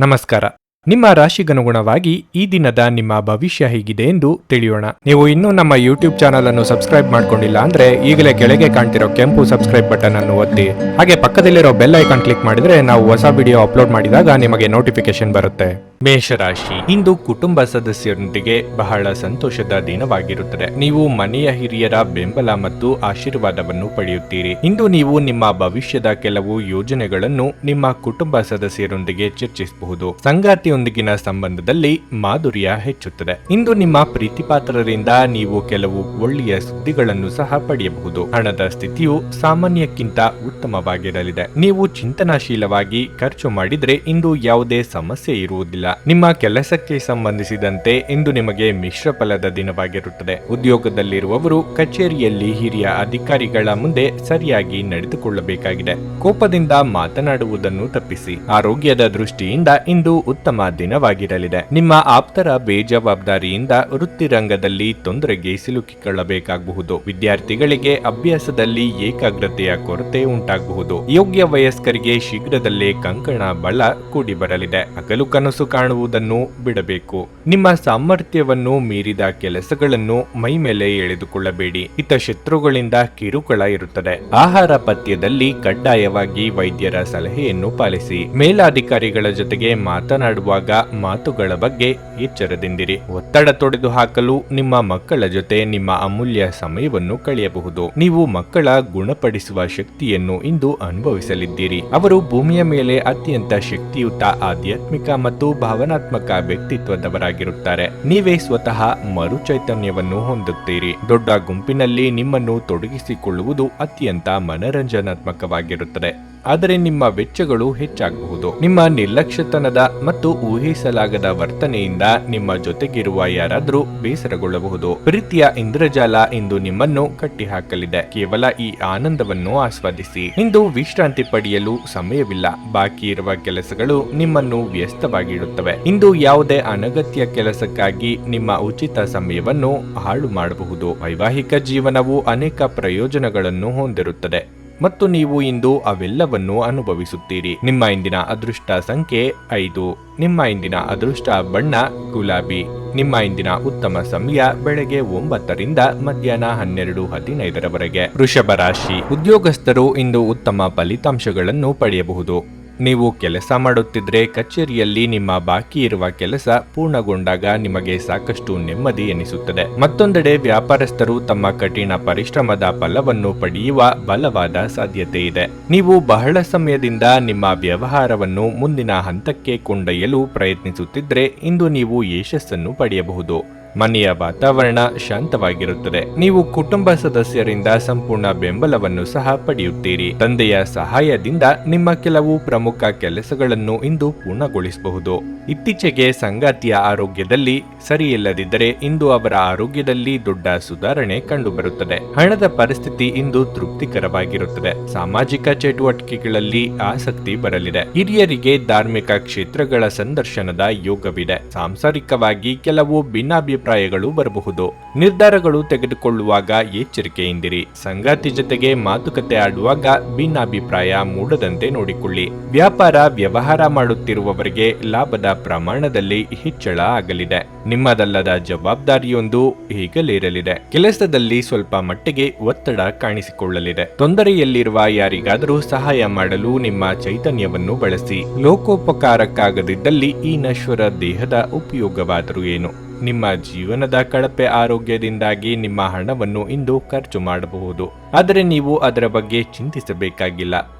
ನಮಸ್ಕಾರ. ನಿಮ್ಮ ರಾಶಿಗನುಗುಣವಾಗಿ ಈ ದಿನದ ನಿಮ್ಮ ಭವಿಷ್ಯ ಹೇಗಿದೆ ಎಂದು ತಿಳಿಯೋಣ. ನೀವು ಇನ್ನೂ ನಮ್ಮ ಯೂಟ್ಯೂಬ್ ಚಾನಲ್ ಅನ್ನು ಸಬ್ಸ್ಕ್ರೈಬ್ ಮಾಡ್ಕೊಂಡಿಲ್ಲ ಅಂದ್ರೆ ಈಗಲೇ ಕೆಳಗೆ ಕಾಣ್ತಿರೋ ಕೆಂಪು ಸಬ್ಸ್ಕ್ರೈಬ್ ಬಟನ್ ಅನ್ನು ಒತ್ತಿ, ಹಾಗೆ ಪಕ್ಕದಲ್ಲಿರೋ ಬೆಲ್ ಐಕಾನ್ ಕ್ಲಿಕ್ ಮಾಡಿದ್ರೆ ನಾವು ಹೊಸ ವಿಡಿಯೋ ಅಪ್ಲೋಡ್ ಮಾಡಿದಾಗ ನಿಮಗೆ ನೋಟಿಫಿಕೇಶನ್ ಬರುತ್ತೆ. ಮೇಷರಾಶಿ, ಇಂದು ಕುಟುಂಬ ಸದಸ್ಯರೊಂದಿಗೆ ಬಹಳ ಸಂತೋಷದ ದಿನವಾಗಿರುತ್ತದೆ. ನೀವು ಮನೆಯ ಹಿರಿಯರ ಬೆಂಬಲ ಮತ್ತು ಆಶೀರ್ವಾದವನ್ನು ಪಡೆಯುತ್ತೀರಿ. ಇಂದು ನೀವು ನಿಮ್ಮ ಭವಿಷ್ಯದ ಕೆಲವು ಯೋಜನೆಗಳನ್ನು ನಿಮ್ಮ ಕುಟುಂಬ ಸದಸ್ಯರೊಂದಿಗೆ ಚರ್ಚಿಸಬಹುದು. ಸಂಗಾತಿಯೊಂದಿಗಿನ ಸಂಬಂಧದಲ್ಲಿ ಮಾಧುರ್ಯ ಹೆಚ್ಚುತ್ತದೆ. ಇಂದು ನಿಮ್ಮ ಪ್ರೀತಿಪಾತ್ರರಿಂದ ನೀವು ಕೆಲವು ಒಳ್ಳೆಯ ಸುದ್ದಿಗಳನ್ನು ಸಹ ಪಡೆಯಬಹುದು. ಹಣದ ಸ್ಥಿತಿಯು ಸಾಮಾನ್ಯಕ್ಕಿಂತ ಉತ್ತಮವಾಗಿರಲಿದೆ. ನೀವು ಚಿಂತನಾಶೀಲವಾಗಿ ಖರ್ಚು ಮಾಡಿದ್ರೆ ಇಂದು ಯಾವುದೇ ಸಮಸ್ಯೆ ಇರುವುದಿಲ್ಲ. ನಿಮ್ಮ ಕೆಲಸಕ್ಕೆ ಸಂಬಂಧಿಸಿದಂತೆ ಇಂದು ನಿಮಗೆ ಮಿಶ್ರ ಫಲದ ದಿನವಾಗಿರುತ್ತದೆ. ಉದ್ಯೋಗದಲ್ಲಿರುವವರು ಕಚೇರಿಯಲ್ಲಿ ಹಿರಿಯ ಅಧಿಕಾರಿಗಳ ಮುಂದೆ ಸರಿಯಾಗಿ ನಡೆದುಕೊಳ್ಳಬೇಕಾಗಿದೆ. ಕೋಪದಿಂದ ಮಾತನಾಡುವುದನ್ನು ತಪ್ಪಿಸಿ. ಆರೋಗ್ಯದ ದೃಷ್ಟಿಯಿಂದ ಇಂದು ಉತ್ತಮ ದಿನವಾಗಿರಲಿದೆ. ನಿಮ್ಮ ಆಪ್ತರ ಬೇಜವಾಬ್ದಾರಿಯಿಂದ ವೃತ್ತಿರಂಗದಲ್ಲಿ ತೊಂದರೆಗೆ ಸಿಲುಕಿಕೊಳ್ಳಬೇಕಾಗಬಹುದು. ವಿದ್ಯಾರ್ಥಿಗಳಿಗೆ ಅಭ್ಯಾಸದಲ್ಲಿ ಏಕಾಗ್ರತೆಯ ಕೊರತೆ ಉಂಟಾಗಬಹುದು. ಯೋಗ್ಯ ವಯಸ್ಕರಿಗೆ ಶೀಘ್ರದಲ್ಲೇ ಕಂಕಣ ಬಲ ಕೂಡಿ ಬರಲಿದೆ. ಹಗಲು ಕನಸು ಕಾಣುವುದನ್ನು ಬಿಡಬೇಕು. ನಿಮ್ಮ ಸಾಮರ್ಥ್ಯವನ್ನು ಮೀರಿದ ಕೆಲಸಗಳನ್ನು ಮೈ ಮೇಲೆ ಎಳೆದುಕೊಳ್ಳಬೇಡಿ. ಹಿತಶತ್ರುಗಳಿಂದ ಕಿರುಕುಳ ಇರುತ್ತದೆ. ಆಹಾರ ಪಥ್ಯದಲ್ಲಿ ಕಡ್ಡಾಯವಾಗಿ ವೈದ್ಯರ ಸಲಹೆಯನ್ನು ಪಾಲಿಸಿ. ಮೇಲಾಧಿಕಾರಿಗಳ ಜೊತೆಗೆ ಮಾತನಾಡುವಾಗ ಮಾತುಗಳ ಬಗ್ಗೆ ಎಚ್ಚರದಿಂದಿರಿ. ಒತ್ತಡ ತೊಡೆದು ಹಾಕಲು ನಿಮ್ಮ ಮಕ್ಕಳ ಜೊತೆ ನಿಮ್ಮ ಅಮೂಲ್ಯ ಸಮಯವನ್ನು ಕಳೆಯಬಹುದು. ನೀವು ಮಕ್ಕಳ ಗುಣಪಡಿಸುವ ಶಕ್ತಿಯನ್ನು ಇಂದು ಅನುಭವಿಸಲಿದ್ದೀರಿ. ಅವರು ಭೂಮಿಯ ಮೇಲೆ ಅತ್ಯಂತ ಶಕ್ತಿಯುತ ಆಧ್ಯಾತ್ಮಿಕ ಮತ್ತು ಭಾವನಾತ್ಮಕ ವ್ಯಕ್ತಿತ್ವದವರಾಗಿರುತ್ತಾರೆ. ನೀವೇ ಸ್ವತಃ ಮರು ಚೈತನ್ಯವನ್ನು ಹೊಂದುತ್ತೀರಿ. ದೊಡ್ಡ ಗುಂಪಿನಲ್ಲಿ ನಿಮ್ಮನ್ನು ತೊಡಗಿಸಿಕೊಳ್ಳುವುದು ಅತ್ಯಂತ ಮನರಂಜನಾತ್ಮಕವಾಗಿರುತ್ತದೆ. ಆದರೆ ನಿಮ್ಮ ವೆಚ್ಚಗಳು ಹೆಚ್ಚಾಗಬಹುದು. ನಿಮ್ಮ ನಿರ್ಲಕ್ಷ್ಯತನದ ಮತ್ತು ಊಹಿಸಲಾಗದ ವರ್ತನೆಯಿಂದ ನಿಮ್ಮ ಜೊತೆಗಿರುವ ಯಾರಾದರೂ ಬೇಸರಗೊಳ್ಳಬಹುದು. ಪ್ರೀತಿಯ ಇಂದ್ರಜಾಲ ಇಂದು ನಿಮ್ಮನ್ನು ಕಟ್ಟಿಹಾಕಲಿದೆ. ಕೇವಲ ಈ ಆನಂದವನ್ನು ಆಸ್ವಾದಿಸಿ. ಇಂದು ವಿಶ್ರಾಂತಿ ಪಡೆಯಲು ಸಮಯವಿಲ್ಲ. ಬಾಕಿ ಇರುವ ಕೆಲಸಗಳು ನಿಮ್ಮನ್ನು ವ್ಯಸ್ತವಾಗಿಡುತ್ತವೆ. ಇಂದು ಯಾವುದೇ ಅನಗತ್ಯ ಕೆಲಸಕ್ಕಾಗಿ ನಿಮ್ಮ ಉಚಿತ ಸಮಯವನ್ನು ಹಾಳು ಮಾಡಬಹುದು. ವೈವಾಹಿಕ ಜೀವನವು ಅನೇಕ ಪ್ರಯೋಜನಗಳನ್ನು ಹೊಂದಿರುತ್ತದೆ ಮತ್ತು ನೀವು ಇಂದು ಅವೆಲ್ಲವನ್ನು ಅನುಭವಿಸುತ್ತೀರಿ. ನಿಮ್ಮ ಇಂದಿನ ಅದೃಷ್ಟ ಸಂಖ್ಯೆ 5. ನಿಮ್ಮ ಇಂದಿನ ಅದೃಷ್ಟ ಬಣ್ಣ ಗುಲಾಬಿ. ನಿಮ್ಮ ಇಂದಿನ ಉತ್ತಮ ಸಮಯ ಬೆಳಗ್ಗೆ 9 ರಿಂದ ಮಧ್ಯಾಹ್ನ 12:15 ವೃಷಭ ರಾಶಿ, ಉದ್ಯೋಗಸ್ಥರು ಇಂದು ಉತ್ತಮ ಫಲಿತಾಂಶಗಳನ್ನು ಪಡೆಯಬಹುದು. ನೀವು ಕೆಲಸ ಮಾಡುತ್ತಿದ್ರೆ ಕಚೇರಿಯಲ್ಲಿ ನಿಮ್ಮ ಬಾಕಿ ಇರುವ ಕೆಲಸ ಪೂರ್ಣಗೊಂಡಾಗ ನಿಮಗೆ ಸಾಕಷ್ಟು ನೆಮ್ಮದಿ ಎನಿಸುತ್ತದೆ. ಮತ್ತೊಂದೆಡೆ ವ್ಯಾಪಾರಸ್ಥರು ತಮ್ಮ ಕಠಿಣ ಪರಿಶ್ರಮದ ಫಲವನ್ನು ಪಡೆಯುವ ಬಲವಾದ ಸಾಧ್ಯತೆ ಇದೆ. ನೀವು ಬಹಳ ಸಮಯದಿಂದ ನಿಮ್ಮ ವ್ಯವಹಾರವನ್ನು ಮುಂದಿನ ಹಂತಕ್ಕೆ ಕೊಂಡೊಯ್ಯಲು ಪ್ರಯತ್ನಿಸುತ್ತಿದ್ರೆ ಇಂದು ನೀವು ಯಶಸ್ಸನ್ನು ಪಡೆಯಬಹುದು. ಮನೆಯ ವಾತಾವರಣ ಶಾಂತವಾಗಿರುತ್ತದೆ. ನೀವು ಕುಟುಂಬ ಸದಸ್ಯರಿಂದ ಸಂಪೂರ್ಣ ಬೆಂಬಲವನ್ನು ಸಹ ಪಡೆಯುತ್ತೀರಿ. ತಂದೆಯ ಸಹಾಯದಿಂದ ನಿಮ್ಮ ಕೆಲವು ಪ್ರಮುಖ ಕೆಲಸಗಳನ್ನು ಇಂದು ಪೂರ್ಣಗೊಳಿಸಬಹುದು. ಇತ್ತೀಚೆಗೆ ಸಂಗಾತಿಯ ಆರೋಗ್ಯದಲ್ಲಿ ಸರಿಯಿಲ್ಲದಿದ್ದರೆ ಇಂದು ಅವರ ಆರೋಗ್ಯದಲ್ಲಿ ದೊಡ್ಡ ಸುಧಾರಣೆ ಕಂಡುಬರುತ್ತದೆ. ಹಣದ ಪರಿಸ್ಥಿತಿ ಇಂದು ತೃಪ್ತಿಕರವಾಗಿರುತ್ತದೆ. ಸಾಮಾಜಿಕ ಚಟುವಟಿಕೆಗಳಲ್ಲಿ ಆಸಕ್ತಿ ಬರಲಿದೆ. ಹಿರಿಯರಿಗೆ ಧಾರ್ಮಿಕ ಕ್ಷೇತ್ರಗಳ ಸಂದರ್ಶನದ ಯೋಗವಿದೆ. ಸಾಂಸಾರಿಕವಾಗಿ ಕೆಲವು ಭಿನ್ನಾಭಿಪ್ರಾಯಗಳು ಬರಬಹುದು. ನಿರ್ಧಾರಗಳು ತೆಗೆದುಕೊಳ್ಳುವಾಗ ಎಚ್ಚರಿಕೆಯಿಂದಿರಿ. ಸಂಗಾತಿ ಜೊತೆಗೆ ಮಾತುಕತೆ ಆಡುವಾಗ ಭಿನ್ನಾಭಿಪ್ರಾಯ ಮೂಡದಂತೆ ನೋಡಿಕೊಳ್ಳಿ. ವ್ಯಾಪಾರ ವ್ಯವಹಾರ ಮಾಡುತ್ತಿರುವವರಿಗೆ ಲಾಭದ ಪ್ರಮಾಣದಲ್ಲಿ ಹೆಚ್ಚಳ ಆಗಲಿದೆ. ನಿಮ್ಮದಲ್ಲದ ಜವಾಬ್ದಾರಿಯೊಂದು ಈಗಲಿರಲಿದೆ. ಕೆಲಸದಲ್ಲಿ ಸ್ವಲ್ಪ ಮಟ್ಟಿಗೆ ಒತ್ತಡ ಕಾಣಿಸಿಕೊಳ್ಳಲಿದೆ. ತೊಂದರೆಯಲ್ಲಿರುವ ಯಾರಿಗಾದರೂ ಸಹಾಯ ಮಾಡಲು ನಿಮ್ಮ ಚೈತನ್ಯವನ್ನು ಬಳಸಿ. ಲೋಕೋಪಕಾರಕ್ಕಾಗದಿದ್ದಲ್ಲಿ ಈ ನಶ್ವರ ದೇಹದ ಉಪಯೋಗವಾದರೂ ಏನು? ನಿಮ್ಮ ಜೀವನದ ಕಳಪೆ ಆರೋಗ್ಯದಿಂದಾಗಿ ನಿಮ್ಮ ಹಣವನ್ನು ಇಂದು ಖರ್ಚು ಮಾಡಬಹುದು. ಆದರೆ ನೀವು ಅದರ ಬಗ್ಗೆ ಚಿಂತಿಸಬೇಕಾಗಿಲ್ಲ,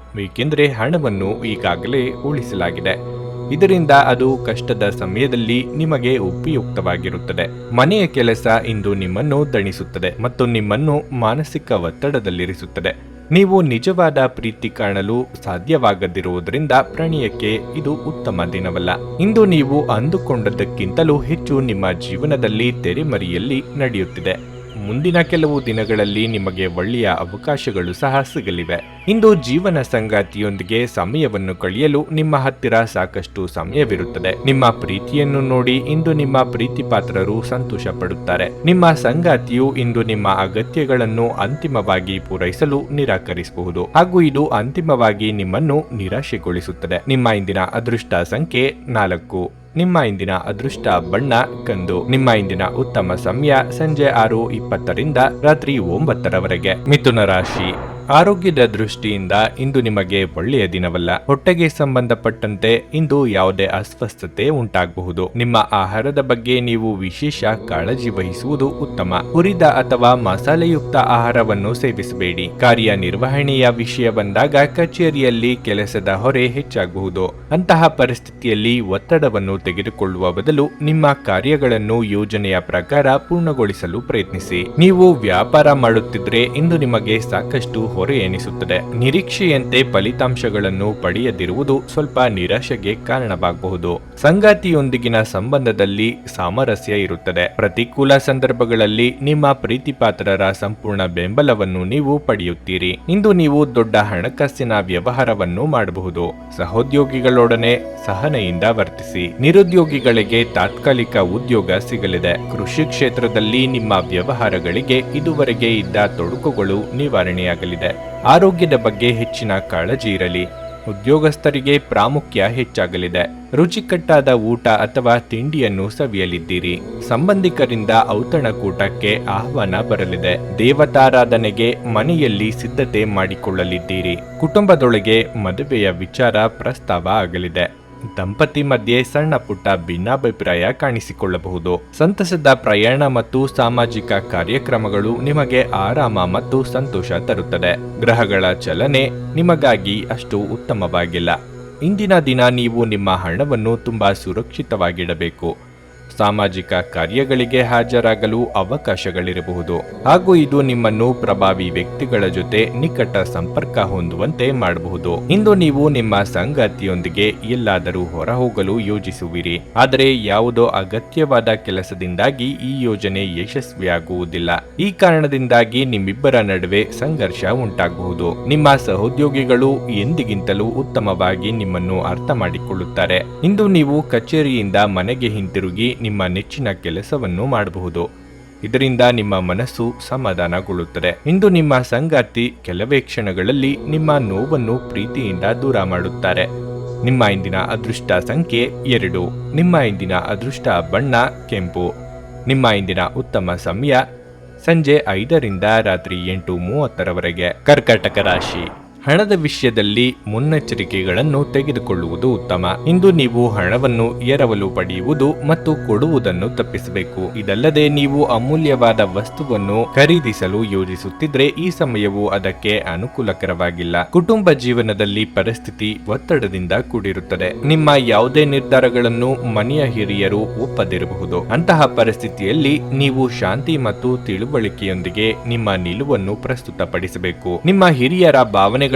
ಏಕೆಂದರೆ ಹಣವನ್ನು ಈಗಾಗಲೇ ಉಳಿಸಲಾಗಿದೆ. ಇದರಿಂದ ಅದು ಕಷ್ಟದ ಸಮಯದಲ್ಲಿ ನಿಮಗೆ ಉಪಯುಕ್ತವಾಗಿರುತ್ತದೆ. ಮನೆಯ ಕೆಲಸ ಇಂದು ನಿಮ್ಮನ್ನು ದಣಿಸುತ್ತದೆ ಮತ್ತು ನಿಮ್ಮನ್ನು ಮಾನಸಿಕ ಒತ್ತಡದಲ್ಲಿರಿಸುತ್ತದೆ. ನೀವು ನಿಜವಾದ ಪ್ರೀತಿ ಕಾಣಲು ಸಾಧ್ಯವಾಗದಿರುವುದರಿಂದ ಪ್ರಣಯಕ್ಕೆ ಇದು ಉತ್ತಮ ದಿನವಲ್ಲ. ಇಂದು ನೀವು ಅಂದುಕೊಂಡದ್ದಕ್ಕಿಂತಲೂ ಹೆಚ್ಚು ನಿಮ್ಮ ಜೀವನದಲ್ಲಿ ತೆರೆಮರೆಯಲ್ಲಿ ನಡೆಯುತ್ತಿದೆ. ಮುಂದಿನ ಕೆಲವು ದಿನಗಳಲ್ಲಿ ನಿಮಗೆ ಒಳ್ಳೆಯ ಅವಕಾಶಗಳು ಸಹ ಸಿಗಲಿವೆ. ಇಂದು ಜೀವನ ಸಂಗಾತಿಯೊಂದಿಗೆ ಸಮಯವನ್ನು ಕಳೆಯಲು ನಿಮ್ಮ ಹತ್ತಿರ ಸಾಕಷ್ಟು ಸಮಯವಿರುತ್ತದೆ. ನಿಮ್ಮ ಪ್ರೀತಿಯನ್ನು ನೋಡಿ ಇಂದು ನಿಮ್ಮ ಪ್ರೀತಿ ಪಾತ್ರರು ಸಂತೋಷ ಪಡುತ್ತಾರೆ. ನಿಮ್ಮ ಸಂಗಾತಿಯು ಇಂದು ನಿಮ್ಮ ಅಗತ್ಯಗಳನ್ನು ಅಂತಿಮವಾಗಿ ಪೂರೈಸಲು ನಿರಾಕರಿಸಬಹುದು ಹಾಗೂ ಇದು ಅಂತಿಮವಾಗಿ ನಿಮ್ಮನ್ನು ನಿರಾಶೆಗೊಳಿಸುತ್ತದೆ. ನಿಮ್ಮ ಇಂದಿನ ಅದೃಷ್ಟ ಸಂಖ್ಯೆ 4. ನಿಮ್ಮ ಇಂದಿನ ಅದೃಷ್ಟ ಬಣ್ಣ ಕಂದು. ನಿಮ್ಮ ಇಂದಿನ ಉತ್ತಮ ಸಮಯ ಸಂಜೆ 6:20ರಿಂದ ರಾತ್ರಿ 9ರವರೆಗೆ. ಮಿಥುನ ರಾಶಿ. ಆರೋಗ್ಯದ ದೃಷ್ಟಿಯಿಂದ ಇಂದು ನಿಮಗೆ ಒಳ್ಳೆಯ ದಿನವಲ್ಲ. ಹೊಟ್ಟೆಗೆ ಸಂಬಂಧಪಟ್ಟಂತೆ ಇಂದು ಯಾವುದೇ ಅಸ್ವಸ್ಥತೆ ಉಂಟಾಗಬಹುದು. ನಿಮ್ಮ ಆಹಾರದ ಬಗ್ಗೆ ನೀವು ವಿಶೇಷ ಕಾಳಜಿ ವಹಿಸುವುದು ಉತ್ತಮ. ಹುರಿದ ಅಥವಾ ಮಸಾಲೆಯುಕ್ತ ಆಹಾರವನ್ನು ಸೇವಿಸಬೇಡಿ. ಕಾರ್ಯನಿರ್ವಹಣೆಯ ವಿಷಯ ಬಂದಾಗ ಕಚೇರಿಯಲ್ಲಿ ಕೆಲಸದ ಹೊರೆ ಹೆಚ್ಚಾಗಬಹುದು. ಅಂತಹ ಪರಿಸ್ಥಿತಿಯಲ್ಲಿ ಒತ್ತಡವನ್ನು ತೆಗೆದುಕೊಳ್ಳುವ ಬದಲು ನಿಮ್ಮ ಕಾರ್ಯಗಳನ್ನು ಯೋಜನೆಯ ಪ್ರಕಾರ ಪೂರ್ಣಗೊಳಿಸಲು ಪ್ರಯತ್ನಿಸಿ. ನೀವು ವ್ಯಾಪಾರ ಮಾಡುತ್ತಿದ್ರೆ ಇಂದು ನಿಮಗೆ ಸಾಕಷ್ಟು ಹೊರೆ ಎನಿಸುತ್ತದೆ. ನಿರೀಕ್ಷೆಯಂತೆ ಫಲಿತಾಂಶಗಳನ್ನು ಪಡೆಯದಿರುವುದು ಸ್ವಲ್ಪ ನಿರಾಶೆಗೆ ಕಾರಣವಾಗಬಹುದು. ಸಂಗಾತಿಯೊಂದಿಗಿನ ಸಂಬಂಧದಲ್ಲಿ ಸಾಮರಸ್ಯ ಇರುತ್ತದೆ. ಪ್ರತಿಕೂಲ ಸಂದರ್ಭಗಳಲ್ಲಿ ನಿಮ್ಮ ಪ್ರೀತಿಪಾತ್ರರ ಸಂಪೂರ್ಣ ಬೆಂಬಲವನ್ನು ನೀವು ಪಡೆಯುತ್ತೀರಿ. ಇಂದು ನೀವು ದೊಡ್ಡ ಹಣಕಾಸಿನ ವ್ಯವಹಾರವನ್ನು ಮಾಡಬಹುದು. ಸಹೋದ್ಯೋಗಿಗಳೊಡನೆ ಸಹನೆಯಿಂದ ವರ್ತಿಸಿ. ನಿರುದ್ಯೋಗಿಗಳಿಗೆ ತಾತ್ಕಾಲಿಕ ಉದ್ಯೋಗ ಸಿಗಲಿದೆ. ಕೃಷಿ ಕ್ಷೇತ್ರದಲ್ಲಿ ನಿಮ್ಮ ವ್ಯವಹಾರಗಳಿಗೆ ಇದುವರೆಗೆ ಇದ್ದ ತೊಡಕುಗಳು ನಿವಾರಣೆಯಾಗಲಿದೆ. ಆರೋಗ್ಯದ ಬಗ್ಗೆ ಹೆಚ್ಚಿನ ಕಾಳಜಿ ಇರಲಿ. ಉದ್ಯೋಗಸ್ಥರಿಗೆ ಪ್ರಾಮುಖ್ಯ ಹೆಚ್ಚಾಗಲಿದೆ. ರುಚಿಕಟ್ಟಾದ ಊಟ ಅಥವಾ ತಿಂಡಿಯನ್ನು ಸವಿಯಲಿದ್ದೀರಿ. ಸಂಬಂಧಿಕರಿಂದ ಔತಣಕೂಟಕ್ಕೆ ಆಹ್ವಾನ ಬರಲಿದೆ. ದೇವತಾರಾಧನೆಗೆ ಮನೆಯಲ್ಲಿ ಸಿದ್ಧತೆ ಮಾಡಿಕೊಳ್ಳಲಿದ್ದೀರಿ. ಕುಟುಂಬದೊಳಗೆ ಮದುವೆಯ ವಿಚಾರ ಪ್ರಸ್ತಾವ ಆಗಲಿದೆ. ದಂಪತಿ ಮಧ್ಯೆ ಸಣ್ಣ ಪುಟ್ಟ ಭಿನ್ನಾಭಿಪ್ರಾಯ ಕಾಣಿಸಿಕೊಳ್ಳಬಹುದು. ಸಂತಸದ ಪ್ರಯಾಣ ಮತ್ತು ಸಾಮಾಜಿಕ ಕಾರ್ಯಕ್ರಮಗಳು ನಿಮಗೆ ಆರಾಮ ಮತ್ತು ಸಂತೋಷ ತರುತ್ತದೆ. ಗ್ರಹಗಳ ಚಲನೆ ನಿಮಗಾಗಿ ಅಷ್ಟು ಉತ್ತಮವಾಗಿಲ್ಲ. ಇಂದಿನ ದಿನ ನೀವು ನಿಮ್ಮ ಹಣವನ್ನು ತುಂಬಾ ಸುರಕ್ಷಿತವಾಗಿಡಬೇಕು. ಸಾಮಾಜಿಕ ಕಾರ್ಯಗಳಿಗೆ ಹಾಜರಾಗಲು ಅವಕಾಶಗಳಿರಬಹುದು ಹಾಗೂ ಇದು ನಿಮ್ಮನ್ನು ಪ್ರಭಾವಿ ವ್ಯಕ್ತಿಗಳ ಜೊತೆ ನಿಕಟ ಸಂಪರ್ಕ ಹೊಂದುವಂತೆ ಮಾಡಬಹುದು. ಇಂದು ನೀವು ನಿಮ್ಮ ಸಂಗಾತಿಯೊಂದಿಗೆ ಎಲ್ಲಾದರೂ ಹೊರಹೋಗಲು ಯೋಜಿಸುವಿರಿ. ಆದರೆ ಯಾವುದೋ ಅಗತ್ಯವಾದ ಕೆಲಸದಿಂದಾಗಿ ಈ ಯೋಜನೆ ಯಶಸ್ವಿಯಾಗುವುದಿಲ್ಲ. ಈ ಕಾರಣದಿಂದಾಗಿ ನಿಮ್ಮಿಬ್ಬರ ನಡುವೆ ಸಂಘರ್ಷ ಉಂಟಾಗಬಹುದು. ನಿಮ್ಮ ಸಹೋದ್ಯೋಗಿಗಳು ಎಂದಿಗಿಂತಲೂ ಉತ್ತಮವಾಗಿ ನಿಮ್ಮನ್ನು ಅರ್ಥ ಮಾಡಿಕೊಳ್ಳುತ್ತಾರೆ. ಇಂದು ನೀವು ಕಚೇರಿಯಿಂದ ಮನೆಗೆ ಹಿಂತಿರುಗಿ ನಿಮ್ಮ ನೆಚ್ಚಿನ ಕೆಲಸವನ್ನು ಮಾಡಬಹುದು. ಇದರಿಂದ ನಿಮ್ಮ ಮನಸ್ಸು ಸಮಾಧಾನಗೊಳ್ಳುತ್ತದೆ. ಇಂದು ನಿಮ್ಮ ಸಂಗಾತಿ ಕೆಲವೇ ಕ್ಷಣಗಳಲ್ಲಿ ನಿಮ್ಮ ನೋವನ್ನು ಪ್ರೀತಿಯಿಂದ ದೂರ ಮಾಡುತ್ತಾರೆ. ನಿಮ್ಮ ಇಂದಿನ ಅದೃಷ್ಟ ಸಂಖ್ಯೆ 2. ನಿಮ್ಮ ಇಂದಿನ ಅದೃಷ್ಟ ಬಣ್ಣ ಕೆಂಪು. ನಿಮ್ಮ ಇಂದಿನ ಉತ್ತಮ ಸಮಯ ಸಂಜೆ 5ರಿಂದ ರಾತ್ರಿ 8:30ರವರೆಗೆ. ಕರ್ಕಾಟಕ ರಾಶಿ. ಹಣದ ವಿಷಯದಲ್ಲಿ ಮುನ್ನೆಚ್ಚರಿಕೆಗಳನ್ನು ತೆಗೆದುಕೊಳ್ಳುವುದು ಉತ್ತಮ. ಇಂದು ನೀವು ಹಣವನ್ನು ಎರವಲು ಪಡೆಯುವುದು ಮತ್ತು ಕೊಡುವುದನ್ನು ತಪ್ಪಿಸಬೇಕು. ಇದಲ್ಲದೆ ನೀವು ಅಮೂಲ್ಯವಾದ ವಸ್ತುವನ್ನು ಖರೀದಿಸಲು ಯೋಜಿಸುತ್ತಿದ್ರೆ ಈ ಸಮಯವು ಅದಕ್ಕೆ ಅನುಕೂಲಕರವಾಗಿಲ್ಲ. ಕುಟುಂಬ ಜೀವನದಲ್ಲಿ ಪರಿಸ್ಥಿತಿ ಒತ್ತಡದಿಂದ ಕೂಡಿರುತ್ತದೆ. ನಿಮ್ಮ ಯಾವುದೇ ನಿರ್ಧಾರಗಳನ್ನು ಮನೆಯ ಹಿರಿಯರು ಒಪ್ಪದಿರಬಹುದು. ಅಂತಹ ಪರಿಸ್ಥಿತಿಯಲ್ಲಿ ನೀವು ಶಾಂತಿ ಮತ್ತು ತಿಳುವಳಿಕೆಯೊಂದಿಗೆ ನಿಮ್ಮ ನಿಲುವನ್ನು ಪ್ರಸ್ತುತಪಡಿಸಬೇಕು. ನಿಮ್ಮ ಹಿರಿಯರ ಭಾವನೆ